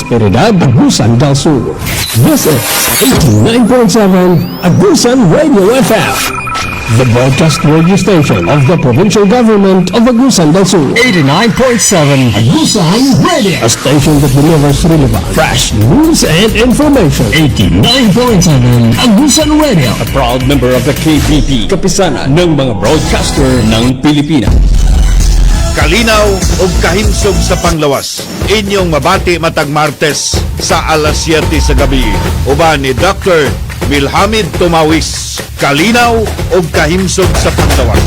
Prosperidad, Agusan del Sur. This is 89.7 Agusan Radio FM. The broadcast radio station of the provincial government of Agusan del Sur. 89.7 Agusan Radio. A station that delivers relevant, fresh news and information. 89.7 Agusan Radio. A proud member of the KBP, kapisanan ng mga broadcaster ng Pilipinas. Kalinaw ug kahinsog sa panglawas. Inyong mabati matag Martes sa alas 7 sa gabi. Uban ni Dr. Milhamid Tumawis. Kalinaw ug kahinsog sa panglawas.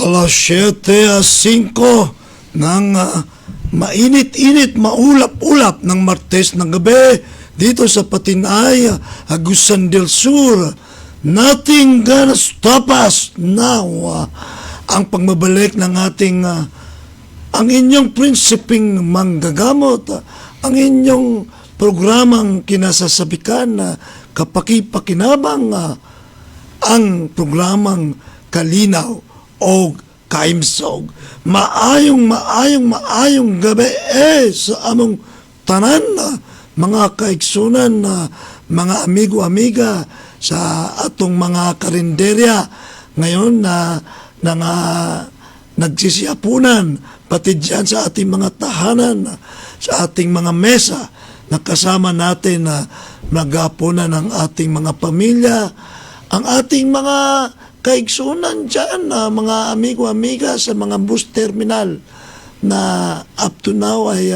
Alas 7:05 ng mainit-init, maulap-ulap ng Martes ng gabi dito sa Patinay, Agusan del Sur. Nothing gonna stop us now. Ang pagmabalik ng ating ang inyong prinsiping manggagamot, ang inyong programang kinasasabikan, kapaki-pakinabang, ang programang Kalinaw o Kaimsog. Maayong gabi sa among tanan mga kaigsunan mga amigo-amiga sa atong mga karinderya ngayon na nagsisiapunan pati dyan sa ating mga tahanan, sa ating mga mesa, nakasama natin na naghapunan ng ating mga pamilya, ang ating mga kaigsunan dyan, mga amigo-amiga sa mga bus terminal na up to now ay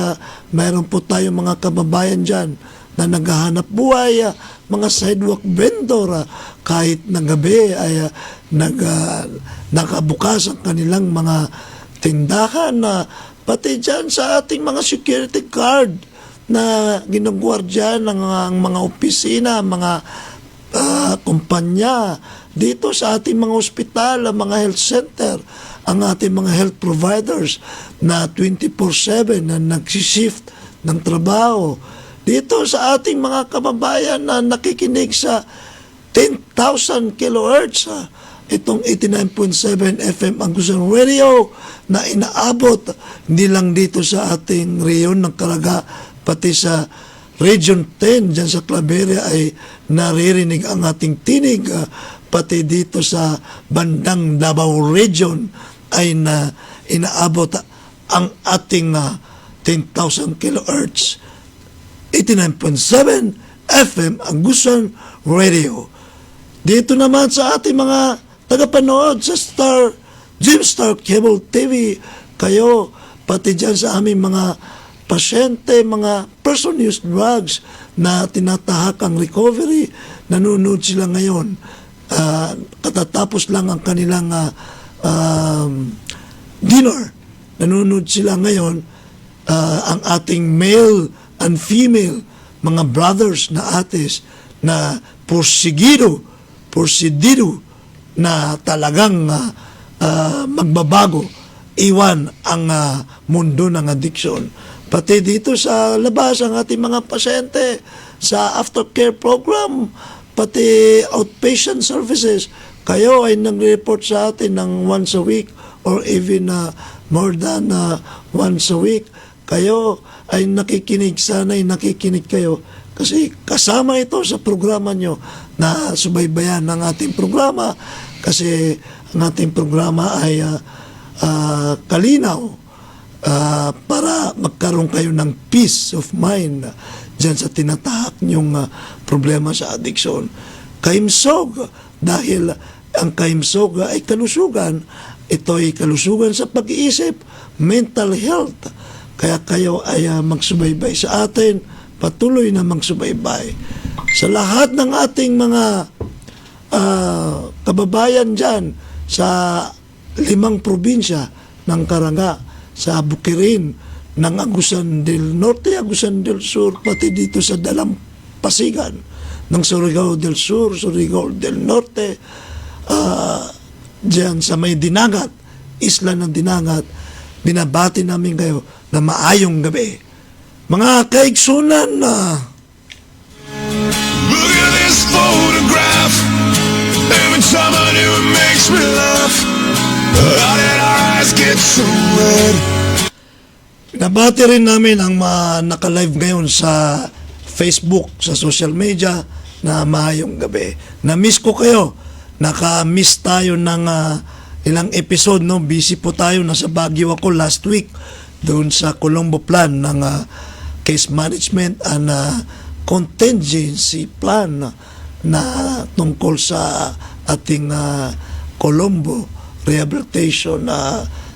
mayroon po tayong mga kababayan dyan na naghahanap buhay, mga sidewalk vendor, kahit ng gabi ay nakabukas ang kanilang mga tindahan, pati dyan sa ating mga security guard na ginagwardya ng mga opisina, mga kumpanya dito sa ating mga ospital, mga health center, ang ating mga health providers na 24/7 na nagsishift ng trabaho dito sa ating mga kababayan na nakikinig sa 10,000 kilohertz, itong 89.7 FM Agusan Radio na inaabot hindi lang dito sa ating reyon ng Caraga, pati sa Region 10 dyan sa Claveria ay naririnig ang ating tinig, pati dito sa bandang Davao Region ay inaabot ang ating 10,000 kilohertz 89.7 FM Agusan Radio. Dito naman sa ating mga tagapanood sa Gymstar Cable TV, kayo pati dyan sa aming mga pasyente, mga person use drugs na tinatahakang recovery, nanonood sila ngayon. Katatapos lang ang kanilang dinner, nanonood sila ngayon. Ang ating male and female, mga brothers na ates na porsigido na talagang magbabago, iwan ang mundo ng addiction. Pati dito sa labas, ang ating mga pasyente sa aftercare program, pati outpatient services, kayo ay nag-report sa atin ng once a week or even more than once a week. Kayo ay nakikinig, sana'y nakikinig kayo kasi kasama ito sa programa nyo na subaybayan ng ating programa, kasi ang ating programa ay kalinaw para magkaroon kayo ng peace of mind dyan sa tinatahak nyong problema sa addiction. Kaimsog, dahil ang kaimsog ay kalusugan, ito ay kalusugan sa pag-iisip, mental health. Kaya kayo ay magsubaybay sa atin, patuloy na magsubaybay. Sa lahat ng ating mga kababayan dyan sa 5 probinsya ng Caraga, sa Bukirin, ng Agusan del Norte, Agusan del Sur, pati dito sa Dalampasigan, ng Surigao del Sur, Surigao del Norte, dyan sa may Dinagat, isla ng Dinagat, binabati namin kayo na maayong gabi. Mga kaigsunan Look at this photograph. Every time I do it makes me laugh. How did our eyes get so red? Nabati rin namin ang naka-live ngayon sa Facebook, sa social media, na maayong gabi. Na-miss ko kayo. Naka-miss tayo ng ilang episode, no? Busy po tayo. Nasa Baguio ako last week doon sa Colombo Plan ng case management and contingency plan na tungkol sa ating Colombo Rehabilitation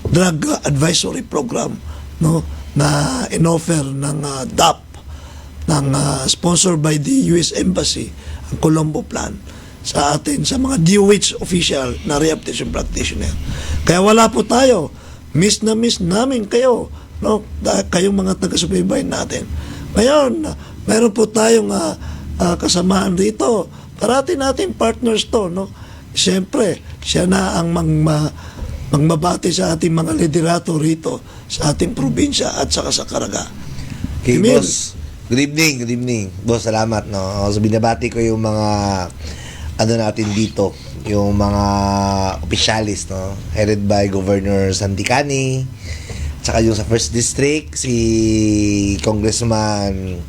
Drug Advisory Program, no, na inoffer ng DAP, ng sponsored by the US Embassy, ang Colombo Plan sa atin, sa mga DOH official na rehabilitation practitioner. Kaya wala po tayo. Miss na miss namin kayo, no? Kayong mga taga-subaybay natin. Ngayon, meron po tayong kasamaan rito. Parati natin partners to, no? Siyempre, siya na ang magmabati sa ating mga liderato rito sa ating probinsya at saka sa Caraga. Okay, Emil. boss. Good evening. Boss, salamat, no? So, binabati ko yung mga natin dito, yung mga opisyalis, no? Headed by Governor Santicani, tsaka yung sa First District, si Congressman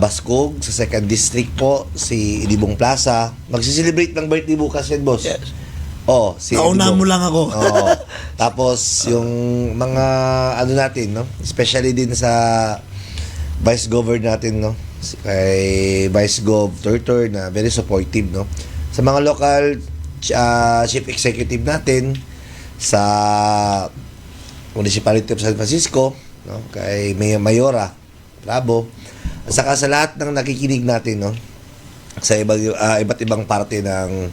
Bascog. Sa Second District po, si Idibong Plaza. Magsiselebrate ng birthday bukas yan, boss. Yes. Oh, si Nauna Idibong. mo lang ako. Oo. Tapos, yung mga, ano natin, no? Especially din sa Vice Governor natin, no? Kay Vice Gov Turtur na very supportive, no? Sa mga local chief executive natin, sa Municipality of San Francisco, no? Kay Mayora Bravo, at saka sa lahat ng nakikinig natin, no? Sa iba't ibang parte ng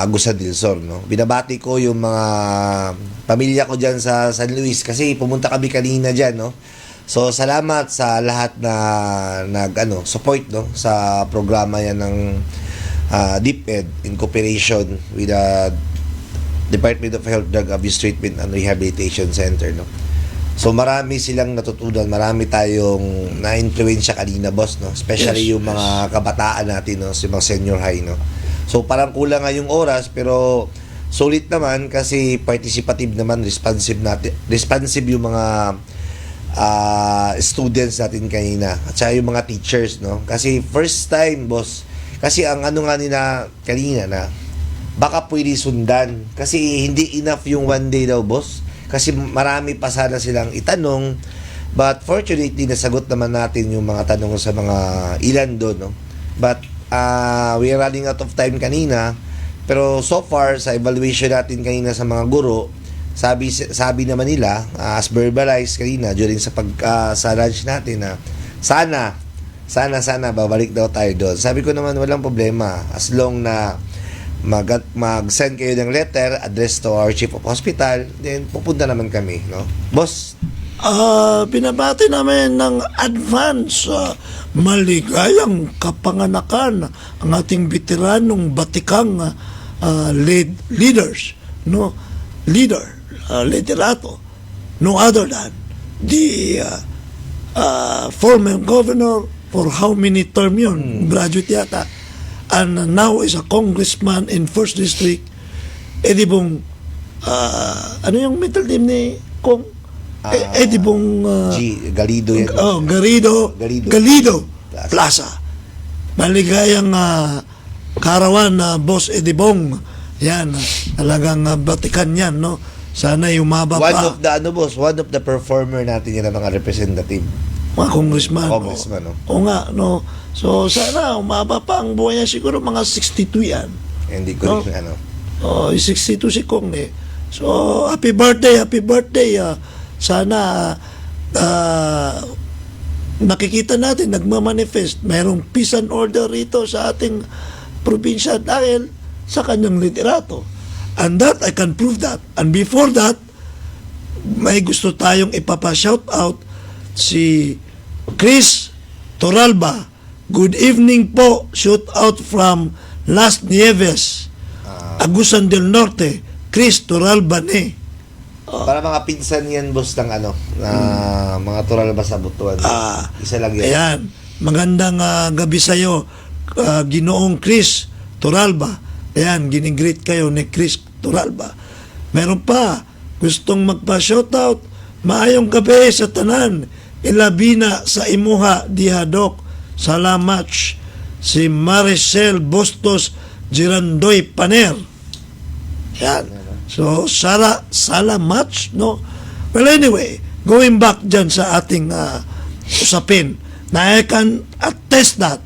Agusan del Sur, no? Binabati ko yung mga pamilya ko dyan sa San Luis kasi pumunta kami kanina dyan, no? So salamat sa lahat na support, no, sa programa yan ng DepEd in cooperation with the Department of Health, Drug Abuse Treatment and Rehabilitation Center, no. So marami silang natutunan, marami tayong na-influensya kanina, boss, no, especially Yes, yung mga kabataan natin, no, si mga senior high, no. So parang kulang nga yung oras pero sulit naman kasi participative naman, responsive yung mga students natin kanina at saka yung mga teachers, no, kasi first time, boss, kasi ang ano nga nila kanina na baka pwede sundan kasi hindi enough yung one day daw, boss, kasi marami pa sana silang itanong, but fortunately nasagot naman natin yung mga tanong sa mga ilan doon, no, but we are running out of time kanina, pero so far sa evaluation natin kanina sa mga guro, sabi naman nila, as verbalized kanina during sa sa lunch natin, na sana babalik daw tayo doon. Sabi ko naman walang problema as long na mag-send kayo ng letter addressed to our chief of hospital, then pupunta naman kami, no, boss. Binabati namin ng advance maligayang kapanganakan ang ating veteranong batikang leaders, no, liderato, no other than the former governor for how many term yun, graduate yata, and now is a congressman in First District. Edibong ano yung middle name ni Kong? Edibong Galido yan. Galido Plaza. Maligayang karawan na Boss Edibong. Yan, talagang batikan yan, no? Sana umaba pa. One of the performer natin yan, mga representative. Mga congressman. No? O nga, no? So, sana umaba pa ang buhay niya. Siguro mga 62 yan. Hindi ko No? rin, 62 si Kong eh. So, happy birthday. Sana nakikita natin, nagmamanifest, mayroong peace and order rito sa ating probinsya dahil sa kanyang liderato. And that, I can prove that. And before that, may gusto tayong ipapa-shout out si Chris Toralba. Good evening po. Shout out from Las Nieves, Agusan del Norte. Chris Toralba ne. Para mga pinsan yan, boss, ng mga Toralba sa Butuan. Isa lang yan. Ayan. Magandang gabi sa'yo, Ginoong Chris Toralba. Ayan, ginigreet kayo ni Chris Toralba. Meron pa, gustong magpa-shoutout, maayong gabi sa tanan, ilabina sa imuha dihadok, salamat, si Maricel Bustos Girandoy Paner. Ayan. So, salamat, no? Well, anyway, going back dyan sa ating usapin, na I can attest that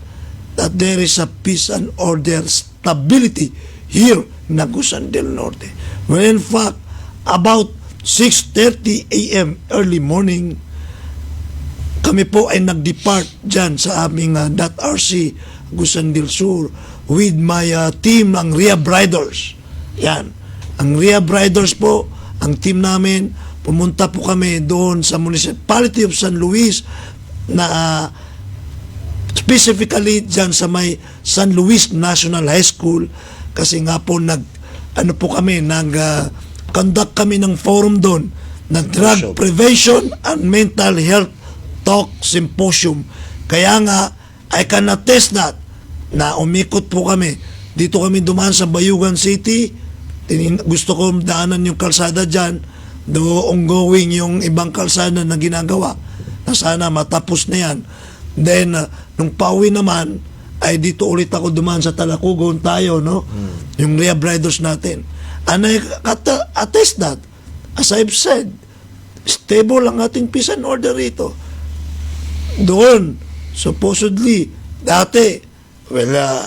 there is a peace and order, stability here in Agusan del Norte. Well, in fact, about 6:30 a.m. early morning, kami po ay nag-depart dyan sa aming .RC Agusan del Sur with my team, ang Rehab Riders. Yan. Ang Rehab Riders po, ang team namin, pumunta po kami doon sa Municipality of San Luis na specifically dyan sa may San Luis National High School kasi nga po conduct kami ng forum doon na Drug Prevention and Mental Health Talk Symposium. Kaya nga, I can attest that na umikot po kami. Dito kami dumaan sa Bayugan City. Gusto ko daanan yung kalsada dyan. do ongoing yung ibang kalsada na ginagawa, na sana matapos na yan. Then, nung pauwi naman, ay dito ulit ako dumaan sa Talakugon tayo, no? Yung rehab riders natin. And I attest that, as I've said, stable ang ating peace and order rito. Doon, supposedly, dati, well,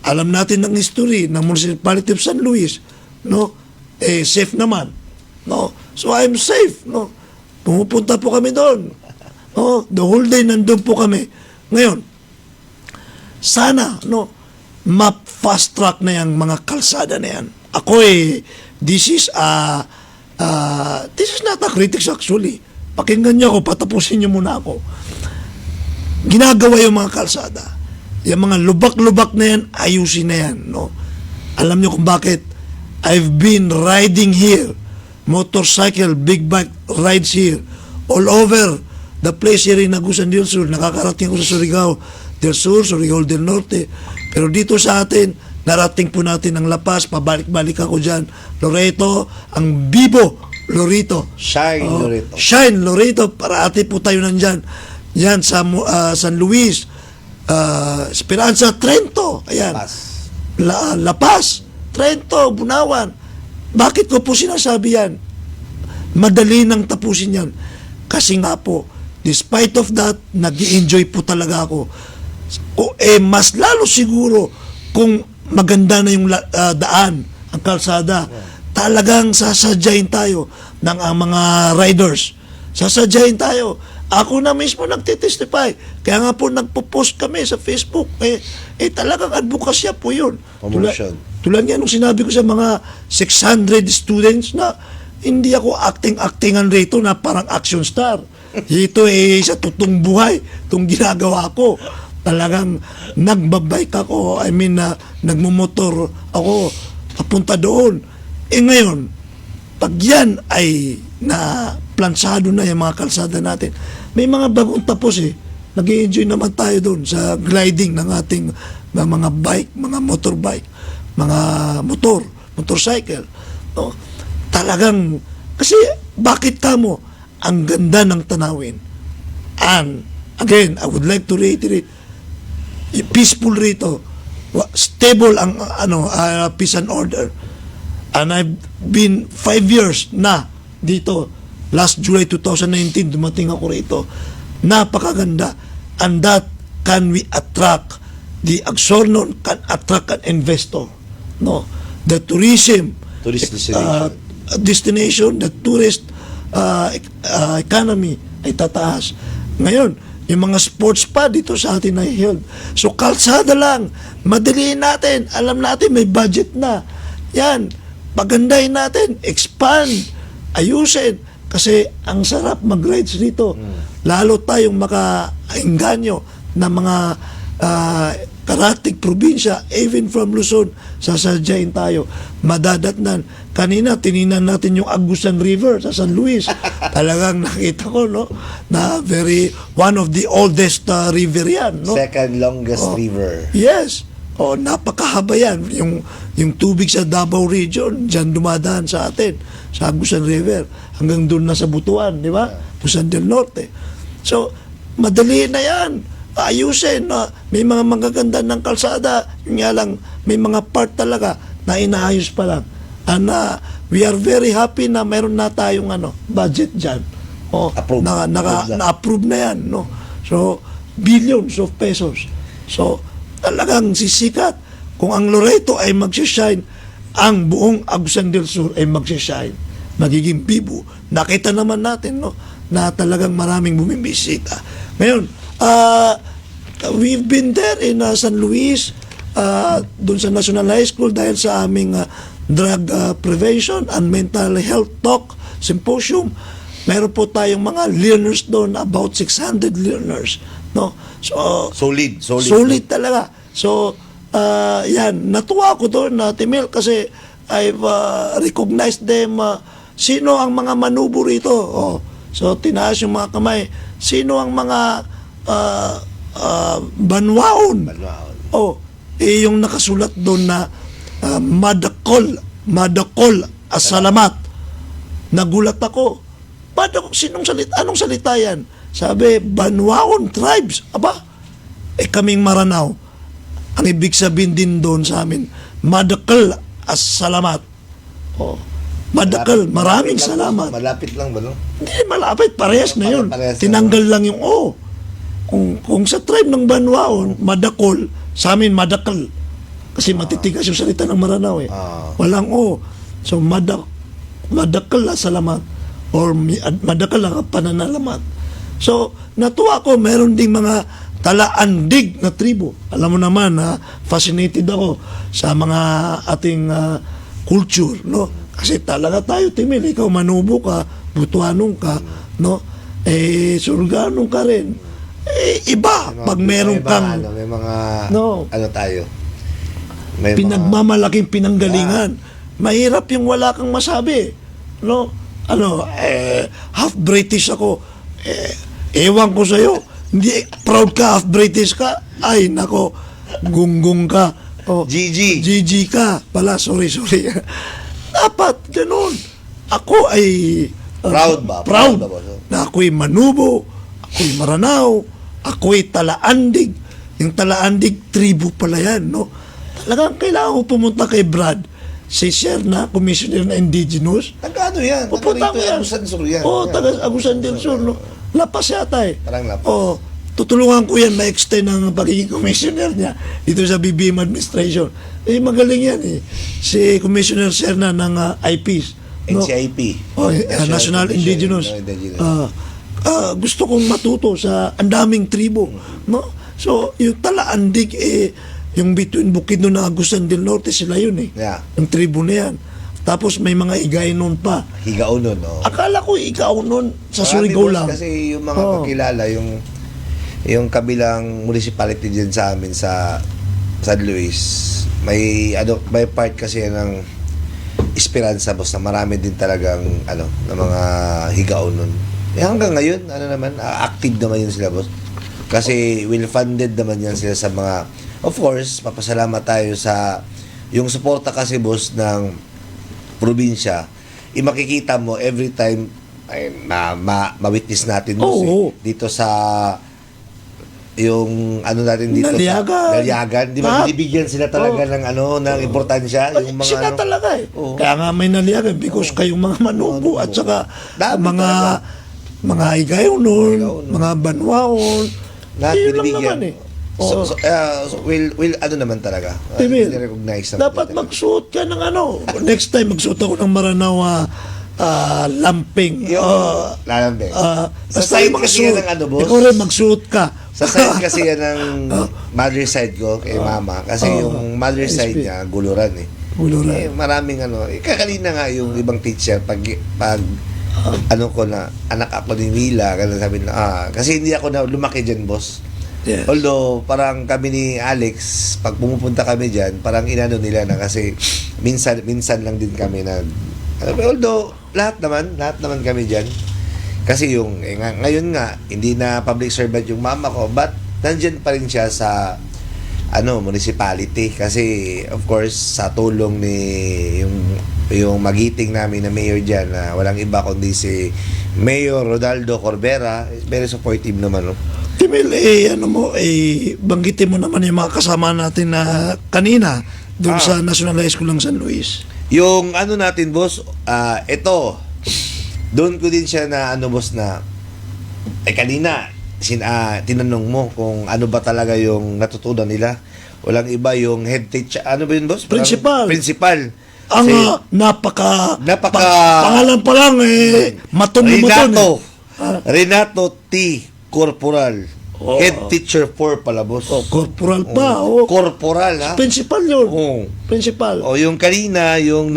alam natin ng history ng Municipality of San Luis, no? Safe naman, no? So I'm safe, no? Pumupunta po kami doon, no? The whole day nandun po kami. Ngayon, sana, no, ma-fast track na yung mga kalsada na yan. Ako this is not a critics actually. Pakinggan niyo ako, patapusin niyo muna ako. Ginagawa yung mga kalsada. Yung mga lubak-lubak na yan, ayusin na yan, no? Alam niyo kung bakit? I've been riding here, motorcycle, big bike rides here, all over the place here in Agusan del Sur. Nakakarating ako sa Surigao del Sur, Surigao del Norte. Pero dito sa atin, narating po natin ang La Paz, pabalik-balik ako dyan. Loreto, ang Bibo, Lorito. Shine, Loreto. Shine, Loreto, parati po tayo nandyan. Yan sa San Luis, Esperanza, Trento, ayan. La Paz, Trento, Bunawan. Bakit ko po sinasabi yan? Madali nang tapusin yan. Kasi nga po, despite of that, nag-i-enjoy po talaga ako. Mas lalo siguro kung maganda na yung daan, ang kalsada, talagang sasadyain tayo ng mga riders. Sasadyain tayo. Ako na mismo nagtitestify. Kaya nga po nagpo-post kami sa Facebook. Talagang advokasya po yun. Promotion. Tulad nga nung sinabi ko sa mga 600 students na hindi ako acting-actingan rito na parang action star. Ito sa totoong buhay, itong ginagawa ko. Talagang nagbabike ako, nagmumotor ako papunta doon. Ngayon, pag yan ay na plansado na yung mga kalsada natin, may mga bagong tapos nag-i-enjoy naman tayo doon sa gliding ng ating mga bike, mga motorbike, mga motorcycle. No? Talagang, kasi bakit kamo ang ganda ng tanawin? And again, I would like to reiterate, peaceful rito, stable ang peace and order. And I've been 5 years na dito. Last July 2019, dumating ako rito. Napakaganda. And that can we attract, the Agsornon can attract an investor. No? The tourism Tourist destination. Destination, the tourist economy ay tataas. Ngayon, yung mga sports pa dito sa atin ay held. So, kalsada lang. Madaliin natin. Alam natin, may budget na. Yan. Pagandahin natin. Expand. Ayusin. Kasi ang sarap mag-rides dito. Lalo tayong makainganyo ng mga karatig probinsya, even from Luzon, sasadyain tayo. Madadatnan. Kanina, tininan natin yung Agusan River sa San Luis. Talagang nakita ko, no? Na one of the oldest river yan, no? Second longest river. Yes. Napakahaba yan. Yung tubig sa Davao region, dyan dumadaan sa atin, sa Agusan River, hanggang doon na sa Butuan, di ba? Agusan del Norte. So, madali na yan. Ayusin. May mga magaganda ng kalsada. Yung nga lang, may mga part talaga na inaayos pa lang. And we are very happy na mayroon na tayong budget dyan. Approved. Na-approve na yan. No? So, billions of pesos. So, talagang sisikat. Kung ang Loreto ay magsishine, ang buong Agusan del Sur ay magsishine. Magiging bibo. Nakita naman natin, no, na talagang maraming bumibisita. Ngayon, we've been there in San Luis, doon sa National High School dahil sa aming drug prevention and mental health talk symposium. Meron po tayong mga learners doon, about 600 learners. No? So, solid talaga. So, yan, natuwa ko doon na Timil kasi I've recognized them. Sino ang mga manubo rito? So, tinaas yung mga kamay. Sino ang mga banwaon? Yung nakasulat doon na madakol, asalamat. Nagulat ako. Ba't ako, anong salita yan? Sabi, Banwaon tribes. Aba, kaming Maranao. Ang ibig sabihin din doon sa amin, Madakal as salamat. Oh, Madakal, maraming salamat. Malapit lang ba, no? Hindi, malapit. Parehas na yun. Parehas na. Tinanggal lang yung O. Kung sa tribe ng Banwaon, Madakol, sa amin, Madakal. Kasi matitigas yung salita ng Maranao eh. Walang O. So, Madakal as salamat. Or Madakal ang pananalamat. So, natuwa ko, meron ding mga talaandig na tribo. Alam mo naman, fascinated ako sa mga ating culture, no? Kasi talaga tayo, Timil, ikaw manubo ka, Butuanong ka, no? Surganong ka rin. Iba, pag meron kang may mga, No. ano tayo, may pinagmamalaking pinanggalingan. Mahirap yung wala kang masabi, no? Half British ako. Ewan ko sa'yo, hindi, proud ka, half British ka, ay nako, gunggong ka. Oh, GG ka pala, sorry. Dapat ganun. Ako ay Proud ba? Proud Proud ba, boss? na ako'y Manubo, ako'y Maranao, ako'y Talaandig. Yung Talaandig, tribu pala yan, no? Talagang kailangan ko pumunta kay Brad, si Sir na Commissioner na Indigenous. Taga-ano yan? Pupunta ko yan. Agusan Sur yan. Oo, taga Agusan del Sur, no? Lapas yata eh. Parang Lapas. Oo. Tutulungan ko yan ma-extend ang pagiging commissioner niya dito sa BBM administration. Magaling yan eh. Si Commissioner Serna ng IPs. No? NCIP. National Indigenous. Gusto kong matuto sa ang daming tribo. No? So, yung Talaandig, yung between Bukidnon na Agusan del Norte, sila yun eh. Yeah. Yung tribo na yan. Tapos may mga Igaynon pa. Higaonon, no? Akala ko Igaynon sa Marami, Surigao boss, lang. Kasi yung mga kakilala, yung kabilang municipality dyan sa amin sa San Luis, may part kasi yan ng Esperanza, boss, na marami din talagang na mga higaonon. Hanggang ngayon, active naman yun sila, boss. Kasi well-funded naman yan sila sa mga, of course, papasalamat tayo sa yung suporta kasi, boss, ng probinsya. Makikita mo every time ma-witness natin, boss, dito sa yung natin dito Naliagan, di ba? Binibigyan sila talaga ng importansya, yung mga sila talaga eh. Kaya nga may Naliagan because kayong mga Manubo at saka mga Igaynon, mga Banwaon, lahat yun lang binibigyan. naman eh. So, will naman talaga. Recognize dapat magsuot ka ng next time magsuot ako ng Maranao lamping. Lalambing. Sa Basta side yung kasi yan magsuot. ng boss. Ikaw rin magsuot ka. Sa side kasi yan ng mother side ko, kay mama. Kasi yung mother side niya, Guluran eh. Guluran. Maraming kakalina nga yung ibang teacher pag ko na anak ako ni Mila, sabi na, kasi hindi ako na lumaki dyan, boss. Yes. Although, parang kami ni Alex, pag pumupunta kami dyan, parang inano nila na kasi minsan lang din kami although, lahat naman kami dyan. Kasi yung, ngayon nga, hindi na public servant yung mama ko, but nandyan pa rin siya sa municipality. Kasi, of course, sa tulong ni yung magiting namin na mayor dyan, na walang iba kundi si Mayor Rodaldo Corbera, very supportive naman, no? Timil, banggitin mo naman yung mga kasama natin na kanina doon sa National High School ng San Luis. Yung natin, boss, ito, doon ko din siya na boss, na kanina tinanong mo kung ano ba talaga yung natutunan nila. Walang iba yung head teacher. Ano ba yun, boss? Principal. Ang pangalan pa lang maton. Renato T. Corporal. Head teacher 4 pala, boss. Corporal pa. Corporal, ha? Principal yun. Principal. Yung kanina, yung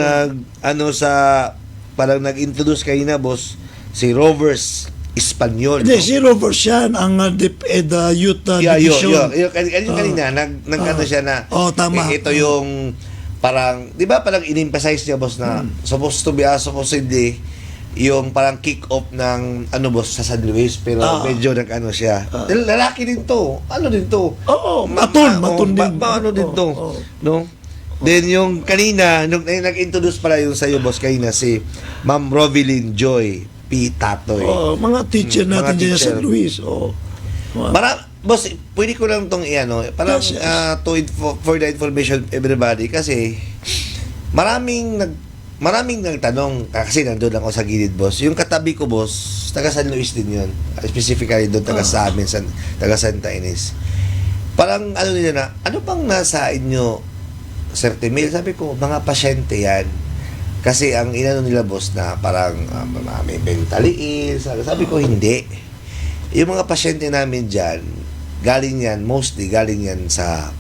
parang nag-introduce kanina, boss, si Rovers Espanyol. Hindi, si Rovers yan, ang DepEd Youth Division. Yung kanina, siya na, tama. Ito yung, parang, di ba parang in-emphasize niya, boss, na supposedly, yung parang kick-off ng boss, sa San Luis, pero medyo siya. Lalaki din to. Ano din to? Oo, maton din. Ano din to? No? Then yung kanina, nung nag-introduce pala yung sa'yo, boss, kanina, si Ma'am Rovilyn Joy P. Tatoy. Mga teacher Mga natin dyan sa teacher. San Luis. Boss, pwede ko lang itong parang Yes, yes. for the information of everybody, kasi maraming nagtanong, kasi nandun ako sa gilid, boss. Yung katabi ko, boss, taga San Luis din yun. Specifically doon, taga sa amin, taga Santa Ines. Parang nila na, ano bang nasa inyo, Sir Timil? Sabi ko, mga pasyente yan. Kasi ang inano nila, boss, na parang may mentally ill. Sabi ko, hindi. Yung mga pasyente namin dyan, mostly galing yan sa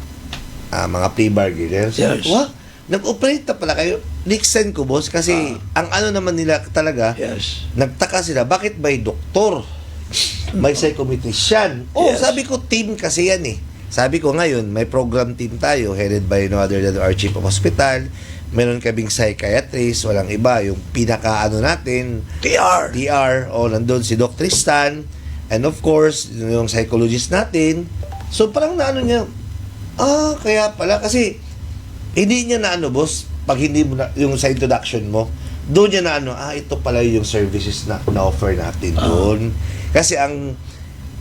mga pre-bargainers. Yes. What? Nag-operate na pala kayo. Nixon ko, boss, kasi ang ano naman nila talaga, Yes. nagtaka sila, bakit may doktor? May psychometrician. Yes. Sabi ko, team kasi yan eh. Sabi ko ngayon, may program team tayo, headed by no other than our chief of hospital. Meron kaming psychiatrist, walang iba. Yung pinaka-ano natin, TR. nandun si Doc Tristan. And of course, yung psychologist natin. So, parang naano niya, kaya pala, kasi, hindi niya na boss, pag hindi mo na, yung sa introduction mo, doon niya na ito pala yung services na offer natin doon. Kasi ang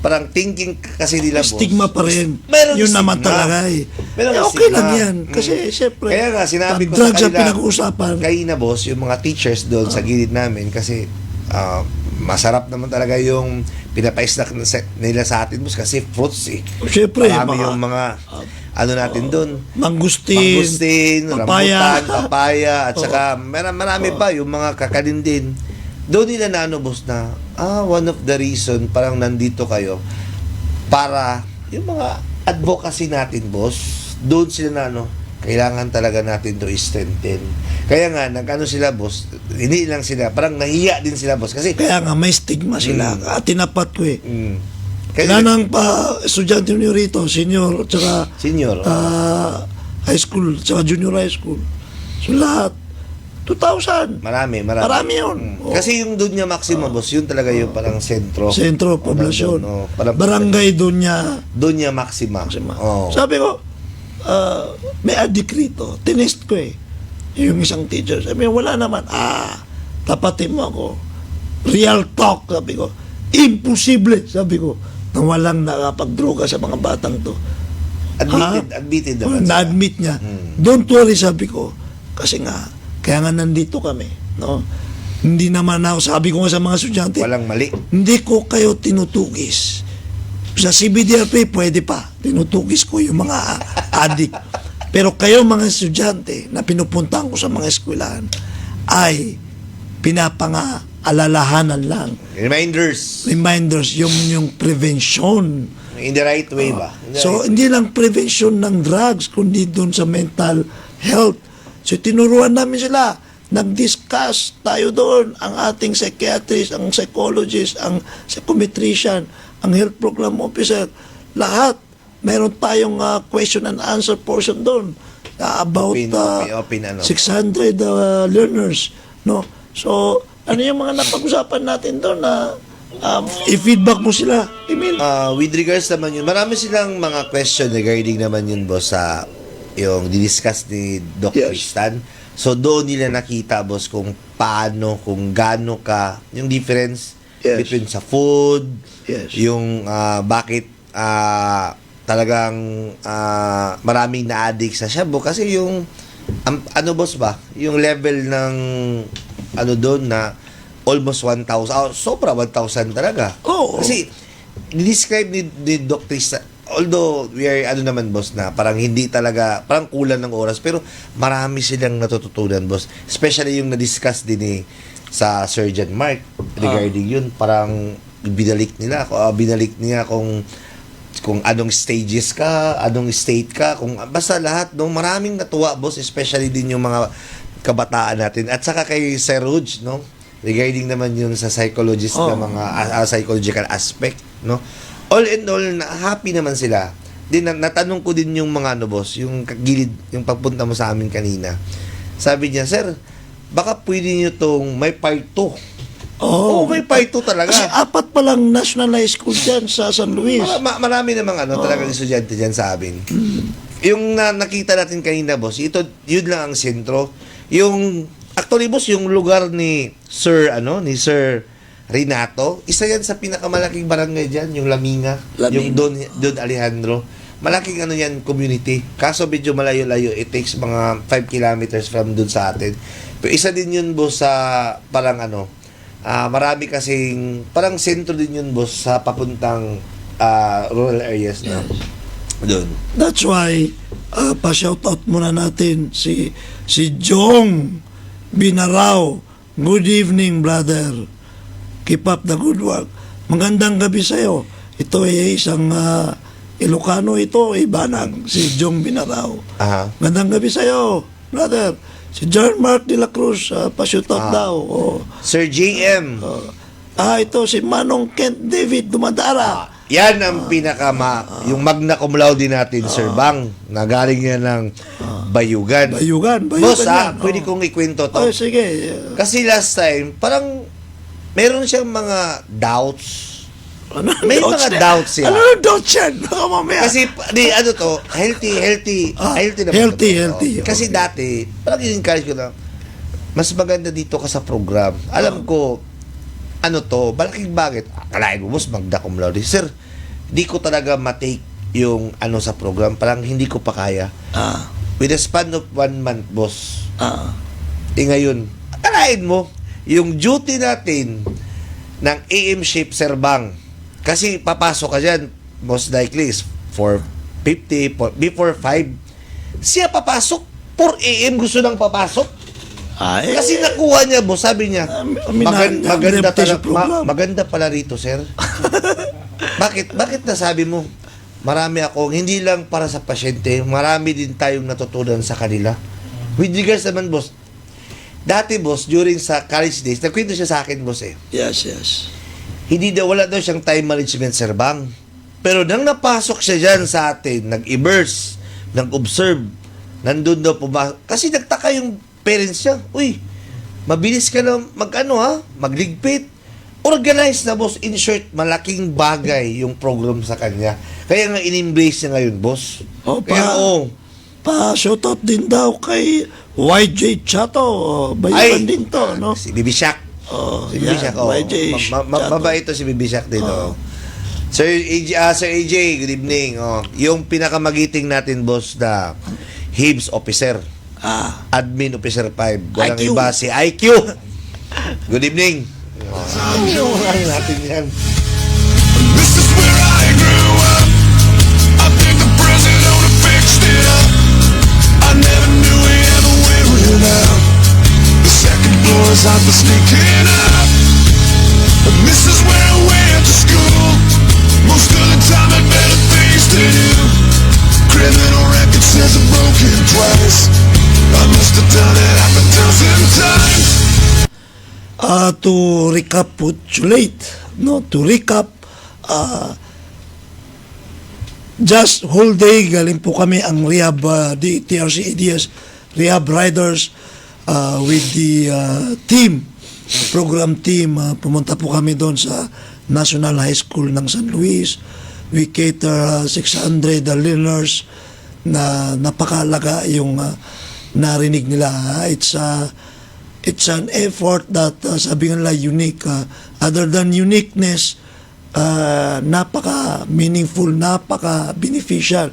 parang thinking kasi nila, boss, Stigma pa rin. Meron Yun naman stigma. talaga eh. Meron Okay stigma. lang yan. Kasi siyempre, Kaya nga, sinabi ko pag drugs sa ang kanila, pinag-uusapan. kanina, boss, yung mga teachers doon sa gilid namin, kasi masarap naman talaga yung pinapaisnak nila sa atin, boss, kasi fruits eh. Siyempre, Marami yung mga natin doon. Mangustin, papaya. Rambutan, papaya, at saka marami pa yung mga kakanin din. Doon nila boss, na one of the reason parang nandito kayo para yung mga advocacy natin, boss, doon sila kailangan talaga natin to strengthen. Kaya nga, sila, boss, hindi lang sila, parang nahiya din sila, boss, kasi Kaya nga, may stigma sila. Tinapat ko eh. kaya, Nanang pa, estudyante nyo rito, senior, tsaka senior, high school, tsaka junior high school. So lahat, 2,000. marami. Marami yun. Kasi yung doon niya maximum, boss, yun talaga yung parang sentro. Sentro, poblasyon. Parang Barangay doon niya. doon niya maxima. Oh. Sabi ko, may adik rito. Tinest ko eh. Yung isang teacher. Sabi ko, wala naman. Tapatin mo ako. Real talk, sabi ko. Imposible, sabi ko, na walang nakapagdroga sa mga batang to. Admitted naman. Na-admit niya. Don't worry, sabi ko. Kasi nga, kaya nga nandito kami. No? Hindi naman ako, sabi ko nga sa mga estudyante, Walang mali. hindi ko kayo tinutugis. Sa CBDRP, pwede pa. Tinutugis ko yung mga adik. Pero kayo mga estudyante na pinupuntahan ko sa mga eskwelahan ay pinapangaalalahanan lang. Reminders. Yung prevention. In the right way ba? So, hindi lang prevention ng drugs, kundi doon sa mental health. So, tinuruan namin sila. Nag-discuss tayo doon. Ang ating psychiatrist, ang psychologist, ang psychometrician, ang health program officer. Lahat. Meron tayong question and answer portion doon. About Open, 600 learners. No? So, ano yung mga napag-usapan natin doon na i-feedback mo sila, Emil? with regards naman yun, marami silang mga question regarding naman yun, boss, sa yung didiscuss ni Doc Yes. Tristan. So, doon nila nakita, boss, kung paano, kung gaano ka, yung difference Yes. between sa food, Yes. yung bakit talagang maraming na-addict sa shabu. Kasi yung, boss ba, yung level ng, doon na almost 1,000, sobra 1,000 talaga. Oo. Kasi, describe ni Doc Tristan, although we are naman, boss, na parang hindi talaga, parang kulang ng oras, pero marami silang natututunan, boss, especially yung na-discuss din sa Surgeon Mark regarding yun. Parang binalik niya kung anong stages ka, anong state ka, kung basta lahat, maraming natuwa, boss, especially din yung mga kabataan natin, at saka kay Sir Rouge, no, regarding naman yun sa psychologist na mga psychological aspect, no. All in all, happy naman sila. Din natanong ko din yung mga boss, yung gilid, yung pagpunta mo sa amin kanina. Sabi niya, sir, baka pwede niyo tong may part 2. Oo, may part 2 talaga. Kasi 4 pa lang national high school dyan sa San Luis. Marami namang talagang estudyante dyan sa amin. yung nakita natin kanina, boss, yun lang ang sentro. Yung, actually, boss, yung lugar ni Sir Renato, isa yan sa pinakamalaking barangay dyan, yung Laminga. Yung Don Alejandro. Malaking yan, community. Kaso medyo malayo-layo. It takes mga 5 kilometers from dun sa atin. Pero isa din yun, boss, sa parang marami kasing, parang sentro din yun, boss, sa papuntang rural areas na doon. That's why, pa-shoutout muna natin si Jong Binarao. Good evening, brother. Keep up the good work. Magandang gabi sa'yo. Ito ay isang Ilocano ito, Ibanag, si Jong Binarao. Aha. Magandang gabi sa'yo, brother. Si John Mark de la Cruz, pa-shoutout daw. Oh. Sir JM. Ito si Manong Kent David Dumadara. Yan ang yung magna cum laude natin, Sir Bang. Nagaling yan ng Bayugan. Bayugan Boss, yan. pwede kong ikwento to. Sige. Kasi last time, parang meron siyang mga doubts. May mga doubts siya. Ano yung doubts yan? Baka mamaya. Kasi, healthy naman. Healthy. Kasi dati, parang in-encourage ko na, mas maganda dito ka sa program. Alam ko, malaking bagay. Akalain mo, boss, magda cum laude. Sir, di ko talaga matake yung sa program. Parang hindi ko pa kaya. With a span of 1 month, boss. Ngayon, akalain mo, yung duty natin ng AM shift, Sir Bang, kasi papasok ka dyan, most likely is 4:50, before 5. Siya papasok, 4 AM gusto nang papasok. Kasi nakuha niya, boss, sabi niya, maganda pala rito, sir. Bakit nasabi mo? Marami akong, hindi lang para sa pasyente, marami din tayong natutunan sa kanila. With regards naman, boss, dati, boss, during sa college days, nagkwento siya sa akin, boss, Yes. wala daw siyang time management, Sir Bang. Pero nang napasok siya dyan sa atin, nag-immerse, nag-observe, nandun daw kasi nagtaka yung parents niya, uy, mabilis ka na magligpit. Organized na, boss. In short, malaking bagay yung program sa kanya. Kaya nga in-embrace niya ngayon, boss. Pa-shoutout din daw kay YJ Chato. Bayugan din to, no? Si Bibi Shak. Si Bibi Shak, YJ mabait to si Bibi Shak din, Sir AJ, good evening. Yung pinakamagiting natin, boss, na Hibs officer. Admin officer 5. Walang IQ. iba, si IQ. Good evening. Natin yan. This is where I grew up. I think the president would have fixed it up. I never knew he ever went out. The second floor is hot for sneaking up. But this is where I went to school. Most of the time I had better things to do. Criminal record says I'm broken twice. I must have done it half a dozen times. To recapitulate, to recap, just whole day galing po kami ang rehab, TRC ADS rehab riders with the program team. Pumunta po kami doon sa National High School ng San Luis. We cater 600 learners na napakalaga yung narinig nila. It's an effort that sabi nga nila unique. Other than uniqueness, napaka meaningful, napaka beneficial.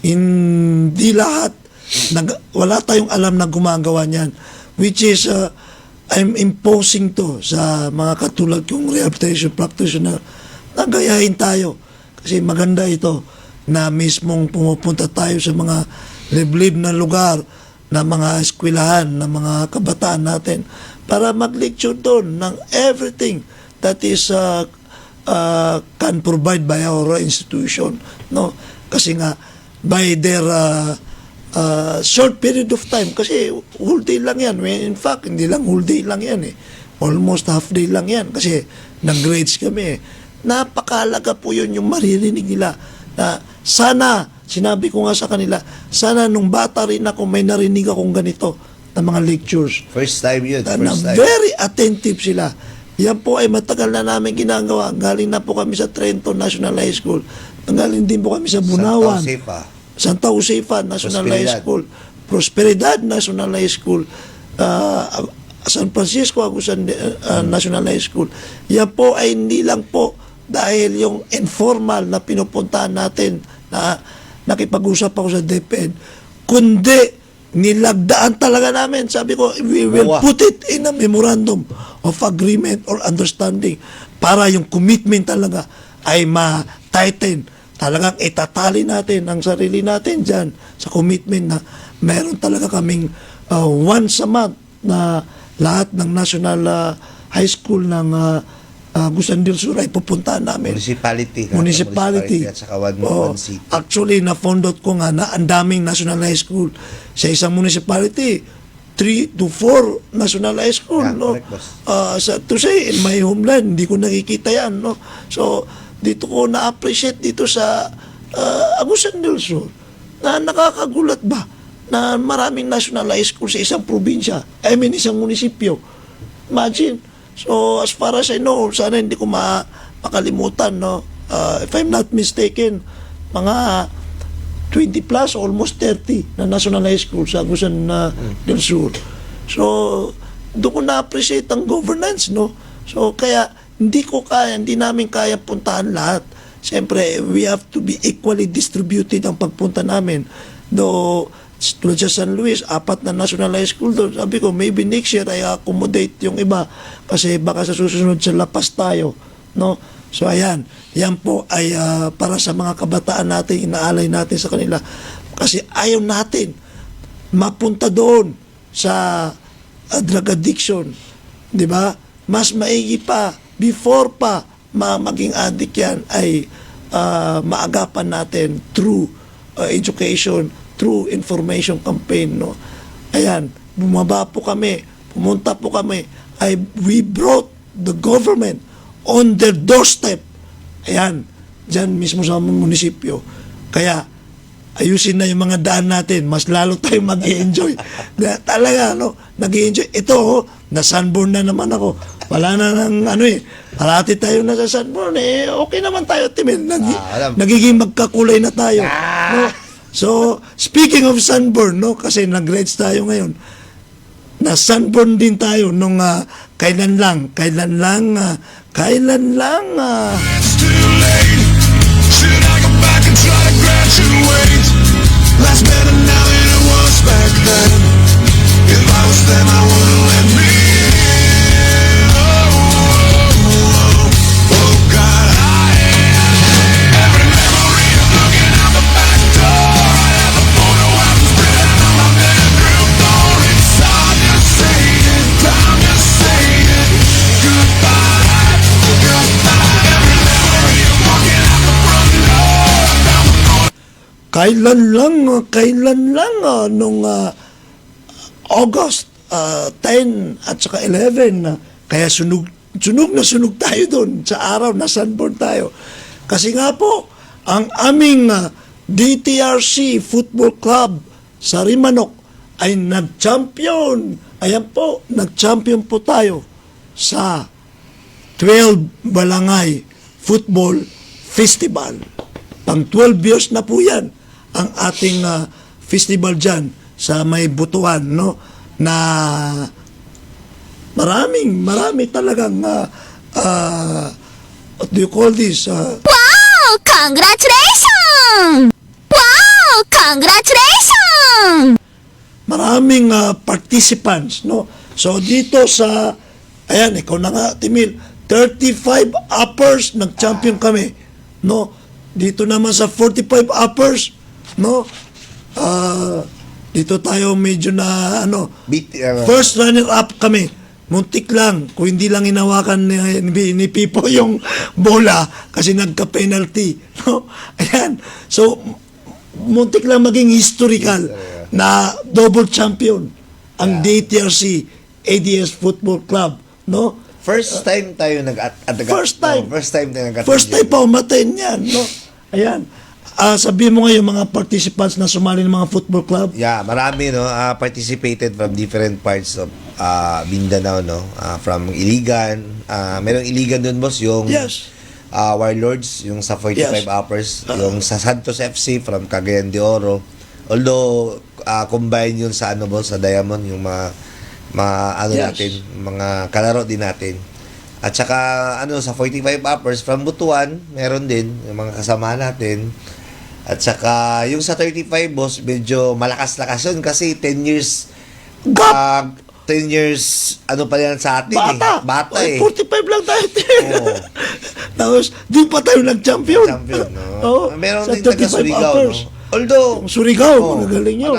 Hindi lahat, wala tayong alam na gumagawa niyan, which is I'm imposing to sa mga katulad kong rehabilitation practitioner na gayahin tayo kasi maganda ito na mismong pumupunta tayo sa mga liblib na lugar na mga eskwelahan, na mga kabataan natin para mag-lecture doon ng everything that is can provide by our institution, no? Kasi nga by their short period of time, kasi whole day lang yan. In fact, hindi lang whole day lang yan almost half day lang yan kasi nag-grades kami. Napakalaga po yun yung maririnig nila na sana, sinabi ko nga sa kanila, sana nung bata rin ako may narinig akong ganito na mga lectures. First time yun. Very attentive sila. Yan po ay matagal na namin ginagawa. Galing na po kami sa Trenton National High School. Galing din po kami sa Bunawan. Santa Josefa National High Prosperidad. School, Prosperidad National High School, San Francisco Agusan National High School. Yan po ay hindi lang po dahil yung informal na pinupuntahan natin na nakipag-usap ako sa DepEd, kundi nilagdaan talaga namin. Sabi ko, we will Wow. put it in a memorandum of agreement or understanding para yung commitment talaga ay ma-tighten. Talagang itatali natin ang sarili natin dyan sa commitment na meron talaga kaming once a month na lahat ng national high school ng Agusan del Sur ay pupuntahan namin. Municipality. Municipality. At saka one Oo. city. Actually, na-fondot ko nga na ang daming national high school. Sa isang municipality, 3 to 4 national high school. Yeah, No? correct, boss. To say, in my homeland, hindi ko nakikita yan. No? So, dito ko na-appreciate dito sa Agusan del Sur na nakakagulat ba na maraming national high school sa isang probinsya, isang munisipyo. Imagine. So, as far as I know, sana hindi ko makalimutan, no? If I'm not mistaken, mga 20 plus, almost 30 na national high school sa Agusan del Sur. So, doon ko na-appreciate ang governance, no? So, kaya, hindi namin kaya puntahan lahat. Siyempre, we have to be equally distributed ang pagpunta namin. Though, tulad sa San Luis, 4 na national high school doon. Sabi ko, maybe next year ay accommodate yung iba kasi baka sa susunod sa lapas tayo. No? So, ayan. Yan po ay para sa mga kabataan natin, inaalay natin sa kanila. Kasi ayaw natin mapunta doon sa drug addiction. Di ba? Mas maigi pa, before pa maging addict yan, ay maagapan natin through education, through information campaign, no? Ayan, bumaba po kami, pumunta po kami, we brought the government on their doorstep. Ayan, dyan mismo sa munisipyo. Kaya, ayusin na yung mga daan natin, mas lalo tayong mag-i-enjoy. Talaga, no? Nag-i-enjoy. Ito, na sunburn na naman ako. Wala na ng parati tayo na sa sunburn, okay naman tayo, Timin. Nagiging magkakulay na tayo. No? So, speaking of sunburn, no, kasi nag-grades tayo ngayon, na sunburn din tayo nung kailan lang. It's too late. Should I go back and try to graduate? Life's better now than it was back then. If I was them, I wouldn't let me in. Oh God, every memory of looking out the back door. I have a photo album spread out on my bedroom floor. It's time to say it, time to say it. Goodbye, goodbye. Every memory of walking out the front door. I found the corner. Kailan lang nung August 10 at saka 11, kaya sunog na sunog tayo doon sa araw na sunburn tayo. Kasi nga po, ang aming DTRC Football Club sa Rimanok ay nag-champion. Ayan po, nag-champion po tayo sa 12 Balangay Football Festival. Pang 12 years na po yan ang ating festival dyan sa may Butuan, no? Na marami talagang what do you call this? Wow! Congratulations! Wow! Congratulations! Maraming participants, no? So dito sa ayan, ikaw na nga, Timil, 35 uppers nag-champion kami, no? Dito naman sa 45 uppers, no? Dito tayo medyo na first runner up kami. Muntik lang, kung hindi lang inawakan ni Pipo yung bola kasi nagka-penalty, no? Ayan. So muntik lang maging historical na double champion ang DTRC ADS Football Club, no? First time tayo First time. First time tayo First time pa umaten yan, no? Ayan. Sabihin mo nga yung mga participants na sumali ng mga football club. Yeah, marami, no, participated from different parts of Mindanao, no, from Iligan. Merong Iligan doon, boss, yung Yes. Warlords, yung sa 45 Yes. uppers, yung sa Santos FC from Cagayan de Oro. Although combine yun sa ano boss, sa Diamond, yung ano Yes. natin, mga kalaro din natin. At saka ano sa 45 uppers from Butuan, meron din yung mga kasama natin. At saka yung sa 35 boss, medyo malakas-lakas yun kasi 10 years Gap! 10 years ano pa yan sa atin Bata eh. 45 lang tayo. Oo. Tapos, di pa tayo nag-champion. Champion, no? Oo, Meron sa din taga 35 Surigao, uppers. no? Although, Surigao, oo, magagaling yun.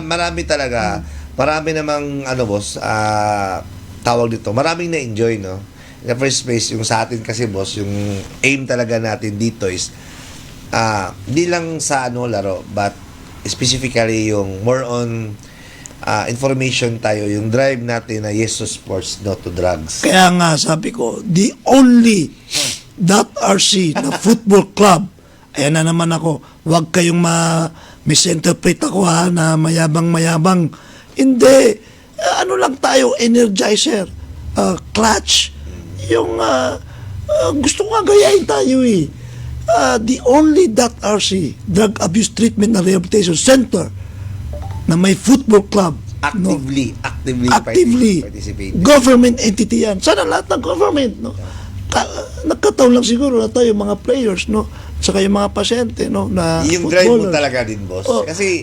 Marami talaga. Marami namang, ano boss, tawag dito, maraming na-enjoy, no? In the first place, yung sa atin kasi, boss, yung aim talaga natin dito is, di lang sa ano laro, but specifically yung more on information tayo, yung drive natin na yes to sports, no to drugs. Kaya nga, sabi ko, the only .RC na football club, ayan na naman ako, huwag kayong misinterpret ako ha, na mayabang-mayabang. Hindi. Ano lang tayo, energizer, clutch. Yung gusto ko nga gayahin tayo eh. The only .RC, Drug Abuse Treatment and Rehabilitation Center, na may football club. Actively participating. Government entity yan. Sana lahat ng government, no? Nagkataon lang siguro na tayo mga players, no? Saka yung mga pasyente, no? Na Yung drive mo footballers. talaga din, boss. Oh, Kasi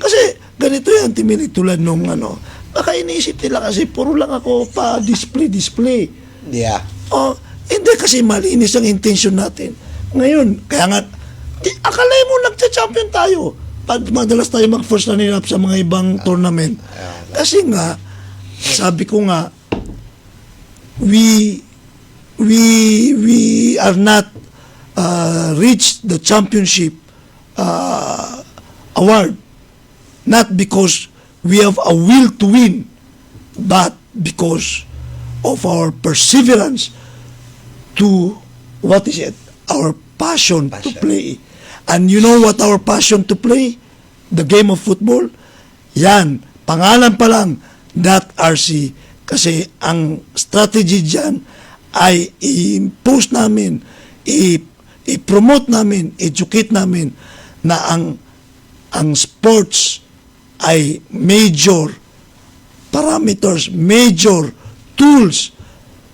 ganito yan, Timili, tulad nung ano, baka iniisip nila kasi puro lang ako pa display. yeah. Oh, hindi kasi malinis ang intention natin. Ngayon, kaya nga, akalay mo nagcha-champion tayo. Madalas tayo mag-first runner-up sa mga ibang tournament. Kasi nga, sabi ko nga, we are not reached the championship award, not because we have a will to win, but because of our perseverance to, what is it? Our passion to play. And you know what our passion to play? The game of football? Yan, pangalan pa lang, .RC. Kasi ang strategy dyan ay i-impose namin, i-promote namin, educate namin na ang sports ay major parameters, major tools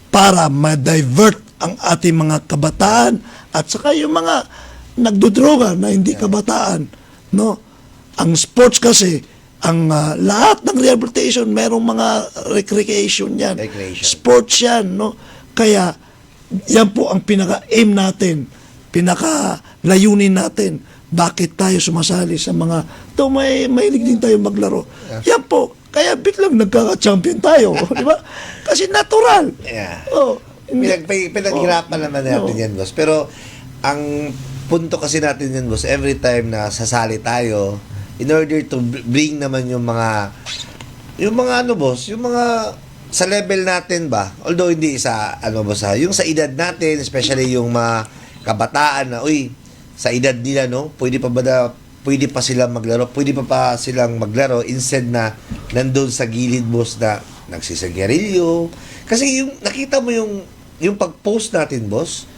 para ma-divert ang ating mga kabataan at saka yung mga nagdodroga na hindi kabataan, no? Ang sports kasi, ang lahat ng rehabilitation, merong mga recreation yan. Sports yan, no? Kaya, yan po ang pinaka-aim natin, pinaka-layunin natin. Bakit tayo sumasali sa mga, mahilig din tayo maglaro. Yan po. Kaya biglang nagkaka-champion tayo. Di ba? Kasi natural. Yeah. Oh, Pinaghirapan naman natin yan, boss. Pero, ang punto kasi natin yan, boss, every time na sasali tayo, in order to bring naman yung mga ano, boss, yung mga sa level natin ba, although hindi sa ano, boss, yung sa edad natin, especially yung mga kabataan na, sa edad nila, no, pwede pa silang maglaro instead na nandun sa gilid, boss, na nagsisigarilyo. Kasi yung nakita mo yung pag-post natin, boss,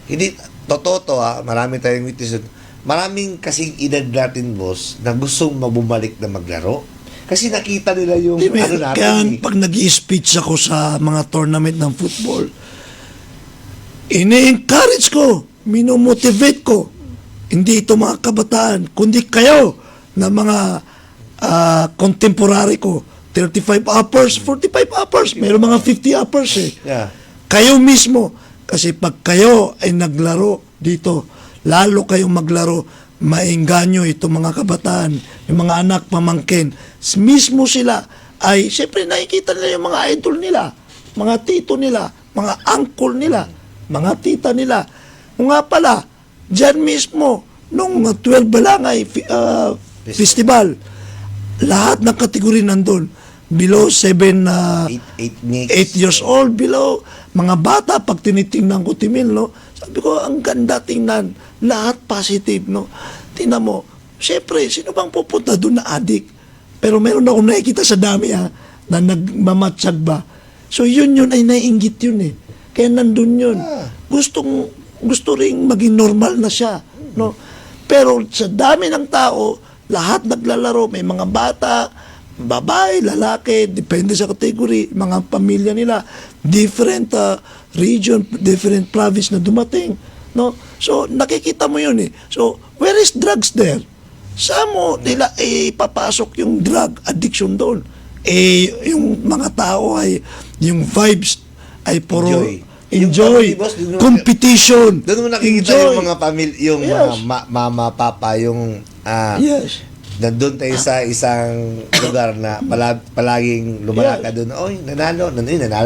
hindi totoo marami tayong witness. Maraming kasing edad natin, boss, na gustong mabumalik na maglaro. Kasi nakita nila yung ano natin. Kaya pag nag-i-speech ako sa mga tournament ng football, ini-encourage ko, minomotivate ko, hindi ito mga kabataan, kundi kayo na mga contemporary ko, 35 uppers, 45 uppers, mayroon mga 50 uppers eh. Yeah. Kayo mismo, kasi pag kayo ay naglaro dito, lalo kayong maglaro, maengganyo itong mga kabataan, yung mga anak, pamangkin, mismo sila ay, siyempre nakikita nila yung mga idol nila, mga tito nila, mga uncle nila, mga tita nila. O nga pala, dyan mismo, nung 12 Balangay Festival, lahat ng kategory nandun, below 8 years old, below, mga bata, pag tinitingnan ko, Timil, no? Sabi ko, ang ganda tingnan, lahat positive, no? Tingnan mo, syempre, sino bang pupunta doon na adik? Pero meron akong nakikita sa dami, na nagmamatsag ba? So, yun ay naiinggit yun, eh. Kaya nandun yun. Gustong gusto ring maging normal na siya, no? Pero sa dami ng tao, lahat naglalaro, may mga bata, babae, lalaki, depende sa category, mga pamilya nila, different region, different province na dumating, no? So nakikita mo yun eh. So where is drugs there? Saan mo nila ipapasok yung drug addiction doon? Yung mga tao ay, yung vibes ay puro enjoy, Yung boss, dun mo- competition, Doon mo nakikita enjoy. yung mga pamilya, yung Yes. mga mama, papa, yung Yes. nandun tayo sa isang lugar na palaging lumalakad doon. Oy, nanalo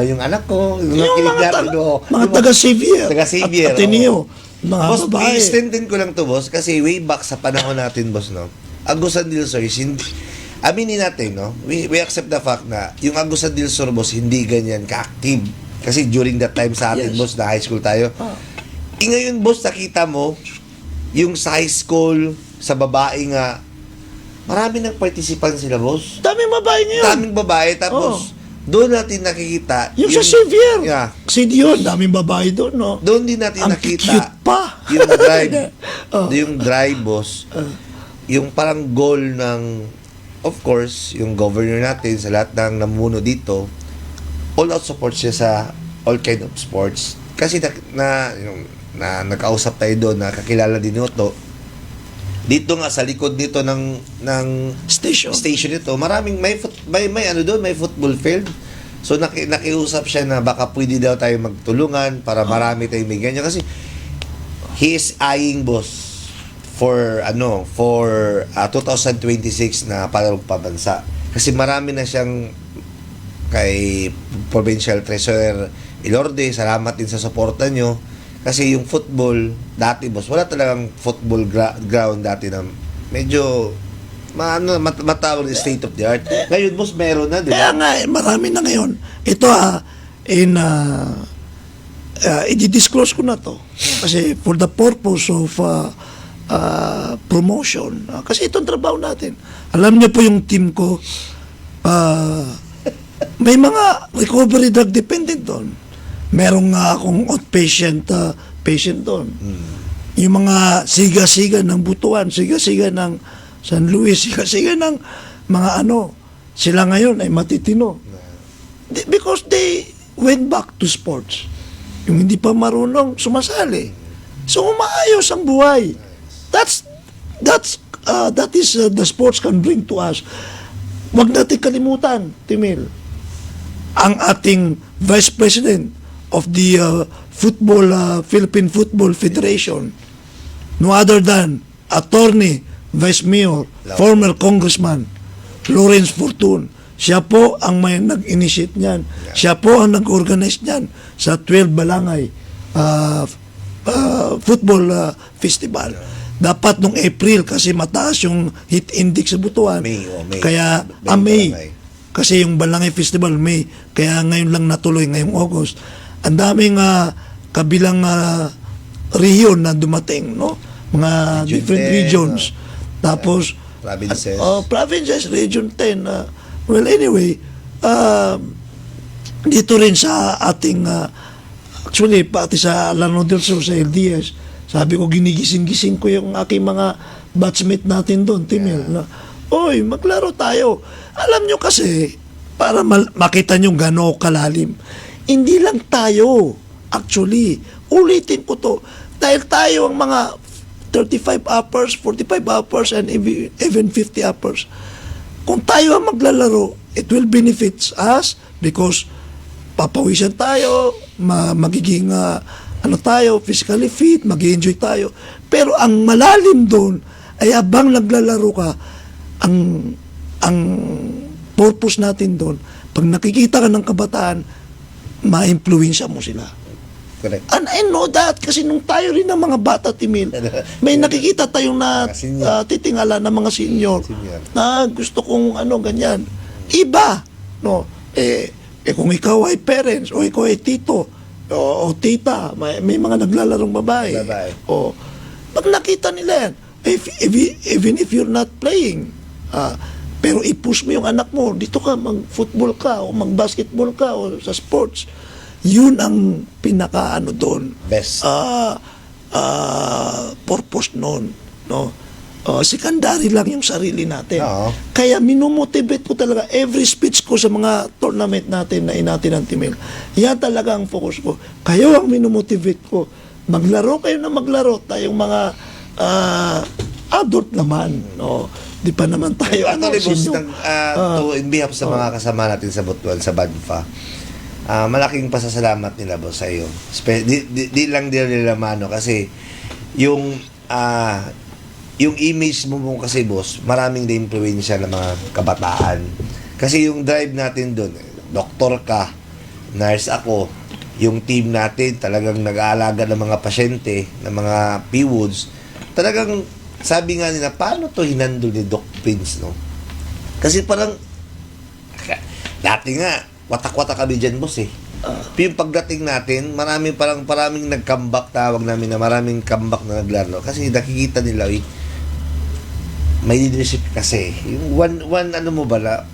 yung anak ko. Yung mga taga-Xavier, Taga-Xavier, at Ateneo, mga Boss, babae. i-extendin ko lang to, boss, kasi way back sa panahon natin, boss, no? Agusan del Sur, aminin natin, no? We accept the fact na yung Agusan del Sur, boss, hindi ganyan ka-active. Kasi during that time sa atin, Yes. boss, na high school tayo. Ngayon, boss, nakita mo, yung sa high school, sa babae nga, marami ng participant sila, boss. Daming babae ngayon. Daming babae, tapos, doon natin nakikita, Yung sa Xavier. Yeah. Kasi yun, daming babae doon, no? Doon din natin Ang nakita cute pa. yung drive. Oh. Yung drive, boss. Yung parang goal ng, of course, yung governor natin sa lahat ng namuno dito, all out support siya sa all kind of sports. Kasi na nakausap tayo doon, nakakilala din ito. Dito nga sa likod nito ng Station. nito, maraming may ano doon, may football field. So nakiusap siya na baka pwede daw tayo magtulungan para marami tayong may ganyan kasi he is eyeing, boss, for 2026 na pambansa. Kasi marami na siyang kay Provincial Treasurer Ilorde, salamat din sa suporta nyo. Kasi yung football, dati, boss, wala talagang football ground dati na medyo matawag state of the art. Ngayon, boss, meron na, di Kaya ba? nga, marami na ngayon. Ito i-disclose ko na to. Kasi for the purpose of promotion. Kasi itong trabaho natin. Alam niyo po yung team ko, may mga recovery drug dependent doon. Merong nga akong outpatient patient doon. Yung mga siga-siga ng Butuan, siga-siga ng San Luis, siga-siga ng mga sila ngayon ay matitino. Because they went back to sports. Yung hindi pa marunong, sumasali. So, umaayos ang buhay. That is the sports can bring to us. Huwag natin kalimutan, Timil, ang ating Vice President of the Philippine Football Federation, no other than Attorney, Vice Mayor, former Congressman, Lawrence Fortun. Siya po ang may nag-initiate niyan. Siya po ang nag-organize niyan sa 12 Balangay Football Festival. Dapat nung April kasi mataas yung heat index sa Butuan. May. Kaya May May. Balangay. Kasi yung Balangay Festival May. Kaya ngayon lang natuloy ngayong August. Ang daming kabilang region na dumating, no? Mga Region different 10, regions. Tapos Provinces. provinces, Region 10. Well, anyway, dito rin sa ating, actually, pati sa Lano del Sur, sa LDS, sabi ko, ginigising-gising ko yung aking mga batchmate natin doon, Timil, na, oy, maglaro tayo. Alam nyo kasi, para makita nyo gano'ng kalalim, hindi lang tayo, actually, ulitin ko to, dahil tayo ang mga 35 uppers, 45 uppers, and even 50 uppers. Kung tayo ang maglalaro, it will benefit us because papawisan tayo, magiging tayo, physically fit, mag-enjoy tayo. Pero ang malalim doon ay abang naglalaro ka, ang purpose natin doon, pag nakikita ka ng kabataan, ma-influensya mo sila. Correct. And I know that kasi nung tayo rin ng mga bata, Timil, may nakikita tayong Mga senior. titingala ng mga senior, Senior. na gusto kong ganyan. Iba, no? Kung ikaw ay parents o ikaw ay tito o tita, may mga naglalarong babae. O, pag nakita nila yan, even if you're not playing, pero i-push mo yung anak mo, dito ka, mag-football ka o mag-basketball ka o sa sports, yun ang pinaka doon. Best. purpose noon, no? Secondary lang yung sarili natin. Oo. Kaya minomotivate ko talaga every speech ko sa mga tournament natin na inatin ng Timil. Yan talaga ang focus ko. Kayo ang minomotivate ko. Maglaro kayo na maglaro. Tayong mga adult naman. No? Di pa naman tayo. Actually, boss, senior. in behalf sa mga kasama natin sa Butuan, sa Banfa, malaking pasasalamat nila, boss, sa iyo. Di lang nila mano kasi yung image mo kasi, boss, maraming na-influensya ng mga kabataan. Kasi yung drive natin doon, doktor ka, nurse ako, yung team natin talagang nag-aalaga ng mga pasyente, ng mga PWODs, talagang sabi nga nila, paano to hinandol ni Doc Prince, no? Kasi parang, dati nga, watak-watak kami dyan, boss, eh. Yung pagdating natin, maraming nag-comeback, tawag namin na maraming comeback na naglaro. Kasi nakikita nila, may leadership kasi. Yung one ano mo bala,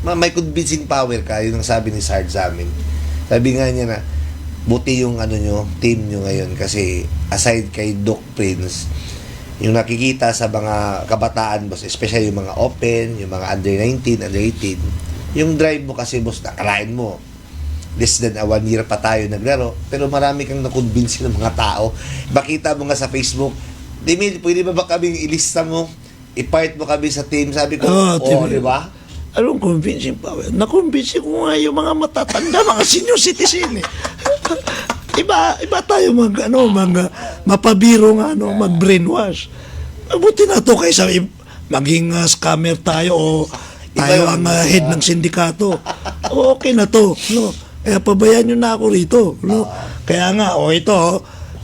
may convincing power ka, yun ang sabi ni Sarge sa amin. Sabi nga niya na, buti yung team nyo ngayon kasi aside kay Doc Prince, yung nakikita sa mga kabataan, boss, especially yung mga open, yung mga under 19, under 18, yung drive mo kasi, boss, nakalain mo. Less than 1 year pa tayo naglaro, pero marami kang nakonvince ng mga tao. Bakita mo nga sa Facebook, Dimil, pwede ba kaming ilista mo? I-part mo kami sa team. Sabi ko, di ba? Anong convincing power? Na-convince ko nga yung mga matatanda, mga senior citizen, eh. Iba tayo mapabiro nga, mag-brainwash. Buti na to kaysa maging scammer tayo o tayo ang head ng sindikato. Okay na to, no? Kaya pabayaan nyo na ako rito, no? Kaya nga,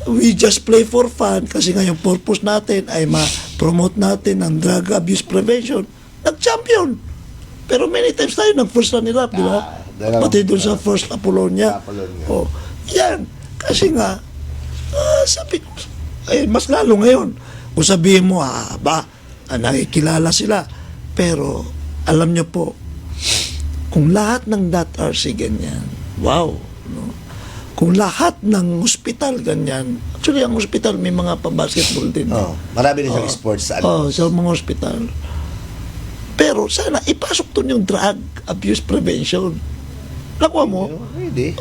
we just play for fun kasi nga yung purpose natin ay ma-promote natin ang drug abuse prevention. Nag-champion. Pero many times tayo nag-first runner-up, di ba? Pati doon sa first Apollonia. Yan. Kasi nga, sabi ko, mas lalo ngayon. Kung sabihin mo, nakikilala sila. Pero, alam nyo po, kung lahat ng .RC ganyan, wow, no? Kung lahat ng hospital ganyan, actually ang hospital may mga pa-basketball din. Marami din siyang sports sa sa mga hospital. Pero sana ipasok doon yung drug abuse prevention. Nakuha mo? Pwede.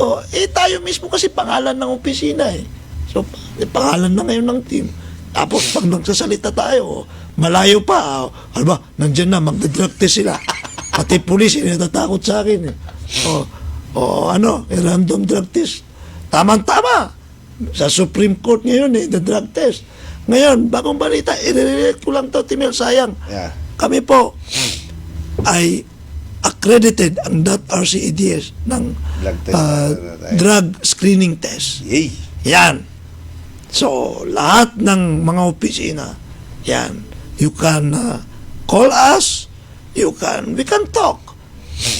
Tayo mismo kasi pangalan ng opisina eh. So, pangalan na ngayon ng team. Tapos pag nagsasalita tayo, malayo pa, nandyan na, magda-drug test sila. Pati pulis, natatakot sa akin eh. Random drug test. Tamang-tama. Sa Supreme Court ngayon the drug test. Ngayon, bagong balita, i-relate ko lang to, Timel, sayang. Yeah. Kami po ay accredited ang .RCEDS ng drug screening test. Yay! Yan. So, lahat ng mga opisina, yan, you can call us, we can talk.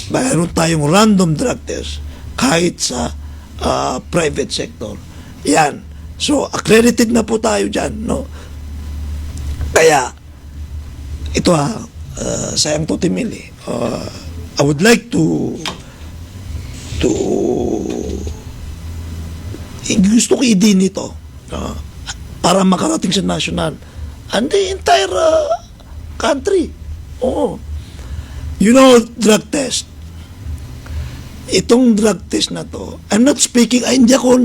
Mayroon tayong random drug test kahit sa private sector. Yan. So, accredited na po tayo dyan, no? Kaya, ito sayang to, Timili. I would like to gusto ko i-din ito para makarating sa national and the entire country. You know, drug test. Itong drug test na to, I'm not speaking, hindi ako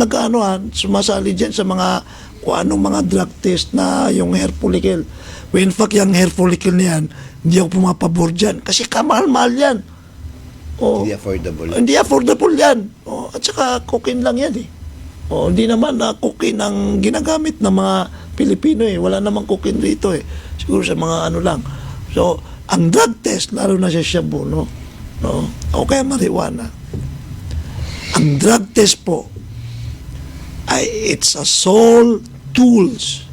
sumasali dyan sa mga kung anong mga drug test na yung hair follicle. Well, in fact, yung hair follicle na yan, hindi ako pumapabor dyan. Kasi kamahal-mahal yan. Hindi affordable. Hindi affordable yan. At saka cocaine lang yan eh. Hindi naman cocaine ang ginagamit ng mga Pilipino eh. Wala namang cocaine dito eh. Siguro sa mga lang. So, ang drug test, lalo na sa shabu, no? O kaya marijuana. Ang drug test po, it's a sole tools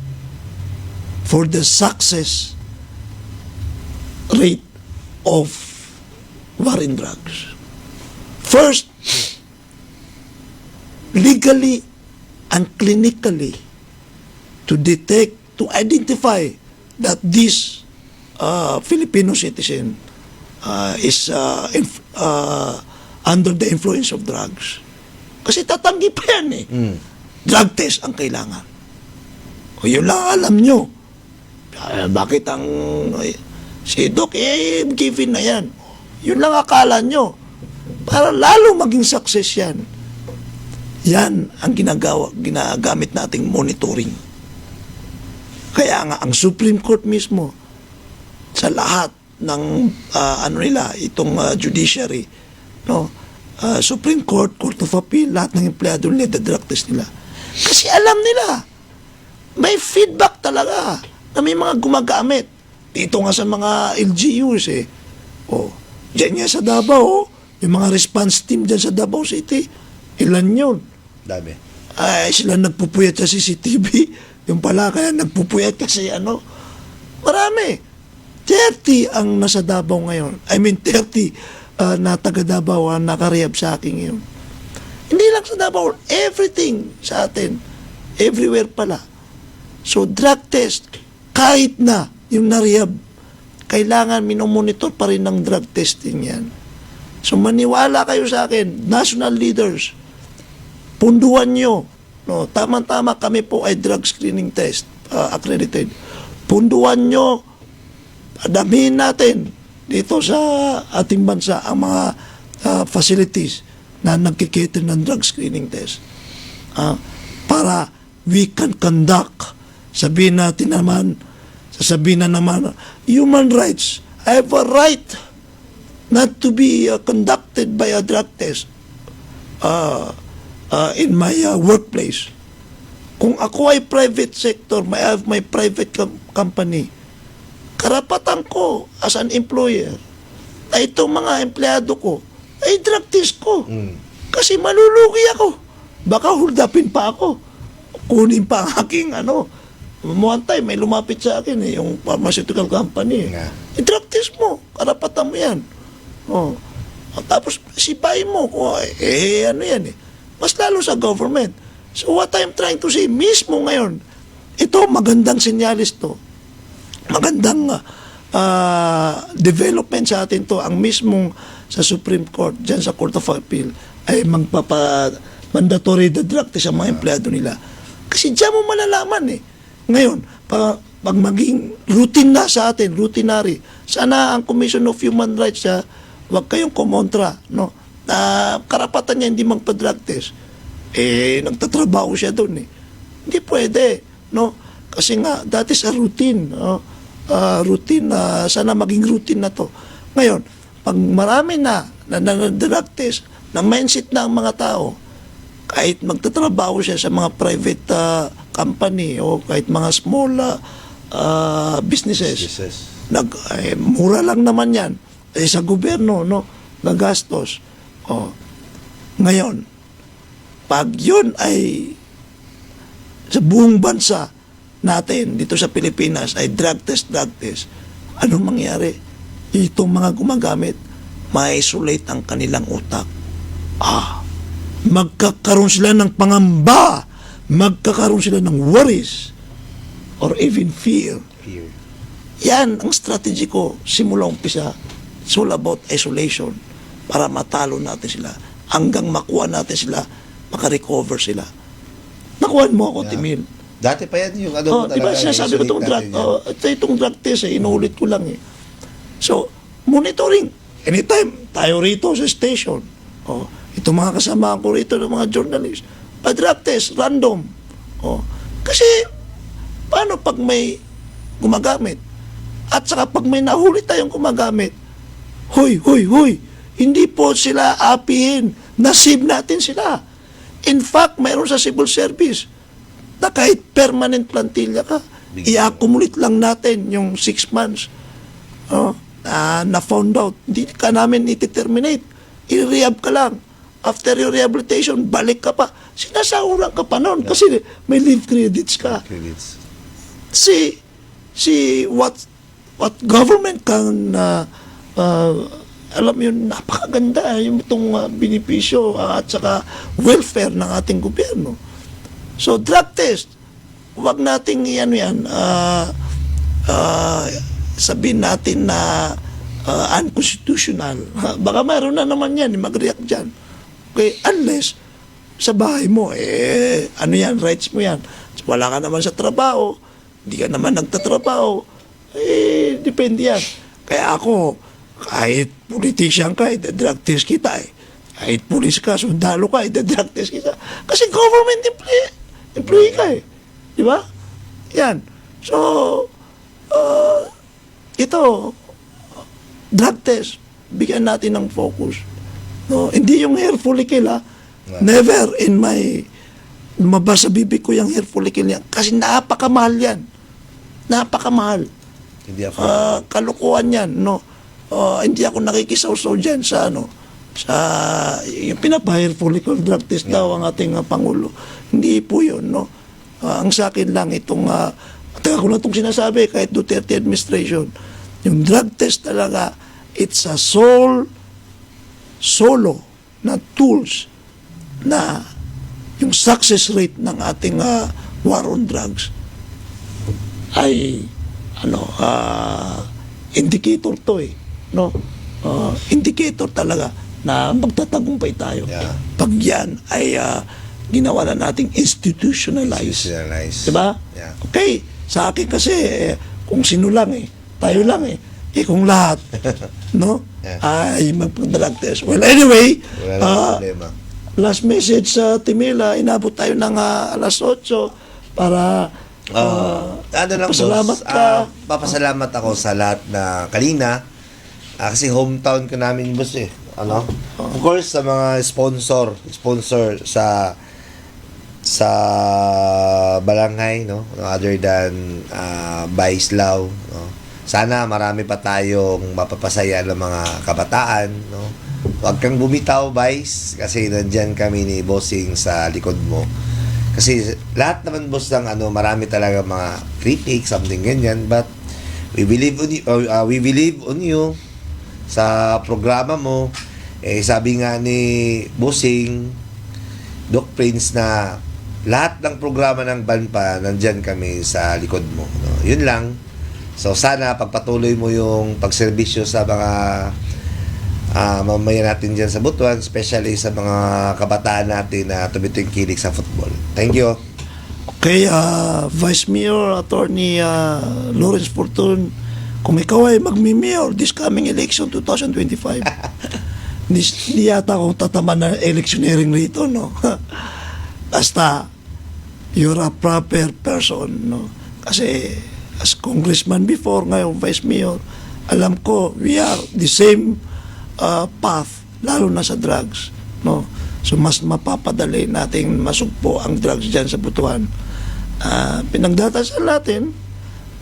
for the success rate of war in drugs. First, legally and clinically to detect, to identify that this Filipino citizen is under the influence of drugs. Kasi tatanggi pa yan eh. Drug test ang kailangan. O yun lang alam nyo. Bakit ang si Doc, given na yan. Yun lang akala nyo. Para lalo maging success yan. Yan ang ginagamit nating monitoring. Kaya nga, ang Supreme Court mismo, sa lahat ng itong judiciary, no, Supreme Court, Court of Appeal, lahat ng empleyado nila, drug test nila. Kasi alam nila, may feedback talaga na may mga gumagamit. Dito nga sa mga LGUs dyan nga sa Davao, yung mga response team dyan sa Davao City, ilan yun? Dami. Ay, sila nagpupuyat sa CCTV. Yung pala, kaya nagpupuyat kasi marami. 30 ang nasa Davao ngayon. I mean, 30 na taga Davao ang nakarehab sa akin ngayon. Hindi lang sa Davao, everything sa atin. Everywhere pala. So, drug test, kahit na yung narehab, kailangan minomonitor pa rin ng drug testing yan. So, maniwala kayo sa akin, national leaders, punduan nyo. No, tama-tama kami po ay drug screening test, accredited. Punduan nyo, damihin natin dito sa ating bansa ang mga facilities na nagkikater ng drug screening test. Para we can conduct, sasabihin na naman, human rights. I have a right not to be conducted by a drug test in my workplace. Kung ako ay private sector, I have my private company, karapatan ko as an employer na itong mga empleyado ko ay drug test ko. Kasi malulugi ako. Baka huldapin pa ako. Kunin pa ang aking one time may lumapit sa akin yung pharmaceutical company. I-drug test mo. Karapatan mo yan. Tapos sipain mo. Yan mas lalo sa government. So what I'm trying to say, mismo ngayon, ito magandang sinyalis to. Magandang development sa atin to. Ang mismong sa Supreme Court, dyan sa Court of Appeal, ay mandatory the drug test sa mga empleyado nila. Kasi dyan mo malalaman Ngayon, pag maging routine na sa atin, routinary, sana ang Commission of Human Rights, wag kayong kumontra, no? Karapatan niya hindi magpa-drug test. Nagtatrabaho siya doon Hindi pwede, no? Kasi nga, that is a routine, no? Routine, sana maging routine na to. Ngayon, pag marami na drug test, na mindset na ang mga tao, kahit magtatrabaho siya sa mga private company o kahit mga small businesses. Mura lang naman yan. Sa gobyerno, no? Nagastos. Ngayon, pag yun ay sa buong bansa natin, dito sa Pilipinas, ay drug test, anong mangyari? Itong mga gumagamit, ma-isolate ang kanilang utak. Magkakaroon sila ng pangamba, magkakaroon sila ng worries, or even fear. Yan ang strategy ko simula umpisa. It's all about isolation para matalo natin sila hanggang makuha natin sila, makarecover sila. Nakuha mo ako, Timil. Dati pa yan yung talaga. Diba sinasabi ko itong drug test, inuulit ko lang So, monitoring. Anytime, tayo rito sa station. Itong mga kasama ko rito ng mga journalist. Pa-drug test, random. Kasi, paano pag may gumagamit? At saka pag may nahuli tayong gumagamit, Hoy, hindi po sila apihin. Nasib natin sila. In fact, mayroon sa civil service na kahit permanent plantilla ka, i-accumulate lang natin yung 6 months. Na found out. Hindi ka namin iti-terminate. I-rehab ka lang. After your rehabilitation, balik ka pa. Sinasahuran ka pa noon kasi may leave credits ka. See what government can alam yun, napakaganda yung itong benepisyo at saka welfare ng ating gobyerno. So, drug test, huwag nating sabihin natin na unconstitutional. Baka mayroon na naman yan, mag-react dyan. Okay, unless sa bahay mo, rights mo yan. Wala ka naman sa trabaho, hindi ka naman nagtatrabaho, depende yan. Kaya ako, kahit politician ka, drug test kita eh. Kahit pulis ka, sundalo ka, drug test kita. Kasi government employee ka eh. Di ba? Yan. So, ito, drug test, bigyan natin ng focus. No, hindi yung hair follicle ha. Never in my lumabas sa bibig ko yung hair follicle yan. Kasi napakamahal yan. Napakamahal. Hindi ako. Kalukuhan yan, no. Hindi ako nakikisawsaw dyan sa yung pinapa-hair follicle drug test daw ang ating Pangulo. Hindi po yun, no. Ang sa akin lang itong taga ko na itong sinasabi kahit Duterte administration, yung drug test talaga, it's a solo na tools na yung success rate ng ating war on drugs ay indicator to eh, no. Indicator talaga na magtatagumpay tayo. Yeah. Pag yan ay ginawa na nating institutionalize. Diba? Yeah. Okay, sa akin kasi kung sino lang tayo lang kung lahat no ay magpag-drug test. Well, anyway, Wala nang problema. last message sa Timila, inabot tayo ng alas 8 para pasalamat ka. Papasalamat ako sa lahat na kanina. Kasi hometown ko namin, boss eh. Of course, sa mga sponsor sa barangay, no? Other than Baislao, no? Sana marami pa tayong mapapasaya ng mga kabataan, no? Huwag kang bumitaw, Vice, kasi nandyan kami ni Bossing sa likod mo. Kasi lahat naman, boss, ng marami talaga mga critics, something ganyan, but we believe on you sa programa mo. Sabi nga ni Bossing, Doc Prince, na lahat ng programa ng Banpa, nandyan kami sa likod mo, no? Yun lang. So sana pagpatuloy mo yung pagserbisyo sa mga mamamayan natin dyan sa Butuan, especially sa mga kabataan natin na tumitingkilik sa football. Thank you. Okay, Vice Mayor Attorney Lawrence Fortun, kung ikaw ay magmi-mayor this coming election 2025, hindi yata akong tatama na electioneering rito, no? Basta, you're a proper person, no? Kasi, as congressman before, ngayon Vice Mayor, alam ko, we are the same path, lalo na sa drugs, no? So mas mapapadali nating masugpo ang drugs dyan sa Butuan. Pinagdadasal natin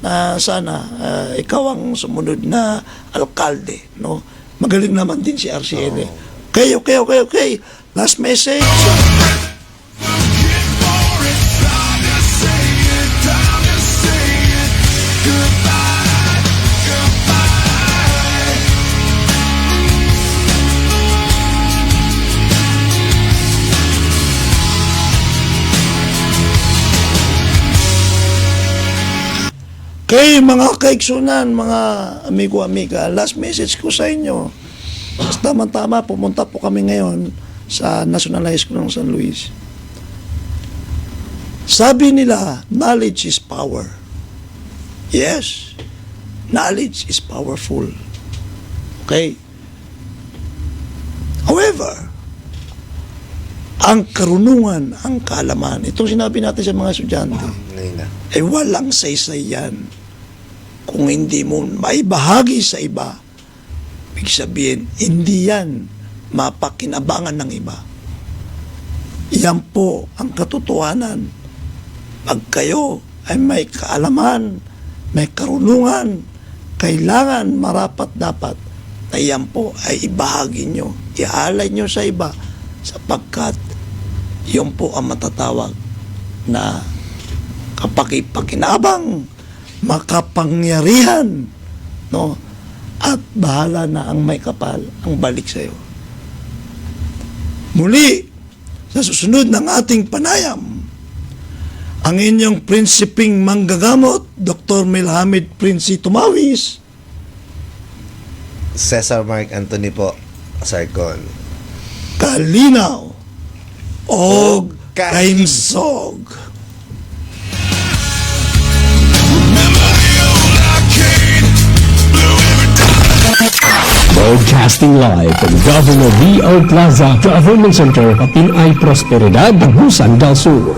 na sana ikaw ang sumunod na alkalde, no? Magaling naman din si RCL. Okay. Last message. Okay, mga kaiksunan, mga amigo-amiga, last message ko sa inyo. Tama-tama, pumunta po kami ngayon sa National High School ng San Luis. Sabi nila, knowledge is power. Yes, knowledge is powerful. Okay? However, ang karunungan, ang kaalaman, itong sinabi natin sa mga estudyante, ay walang saysay yan. Kung hindi mo maibahagi sa iba, ibig sabihin, hindi yan mapakinabangan ng iba. Yan po ang katotohanan. Pag kayo ay may kaalaman, may karunungan, kailangan marapat dapat na yan po ay ibahagi nyo, ialay nyo sa iba, sapagkat yun po ang matatawag na kapakipakinabang, makapangyarihan, no? At bahala na ang may kapal ang balik sa iyo. Muli, sa susunod ng ating panayam, ang inyong prinsiping manggagamot, Dr. Milhamid Prince Tumawis, Cesar Mark Anthony po, Sarcon. kalinaw o kaimsog. Broadcasting live from Governor B.O. Plaza Government Center, Papinay Prosperidad, Agusan del Sur.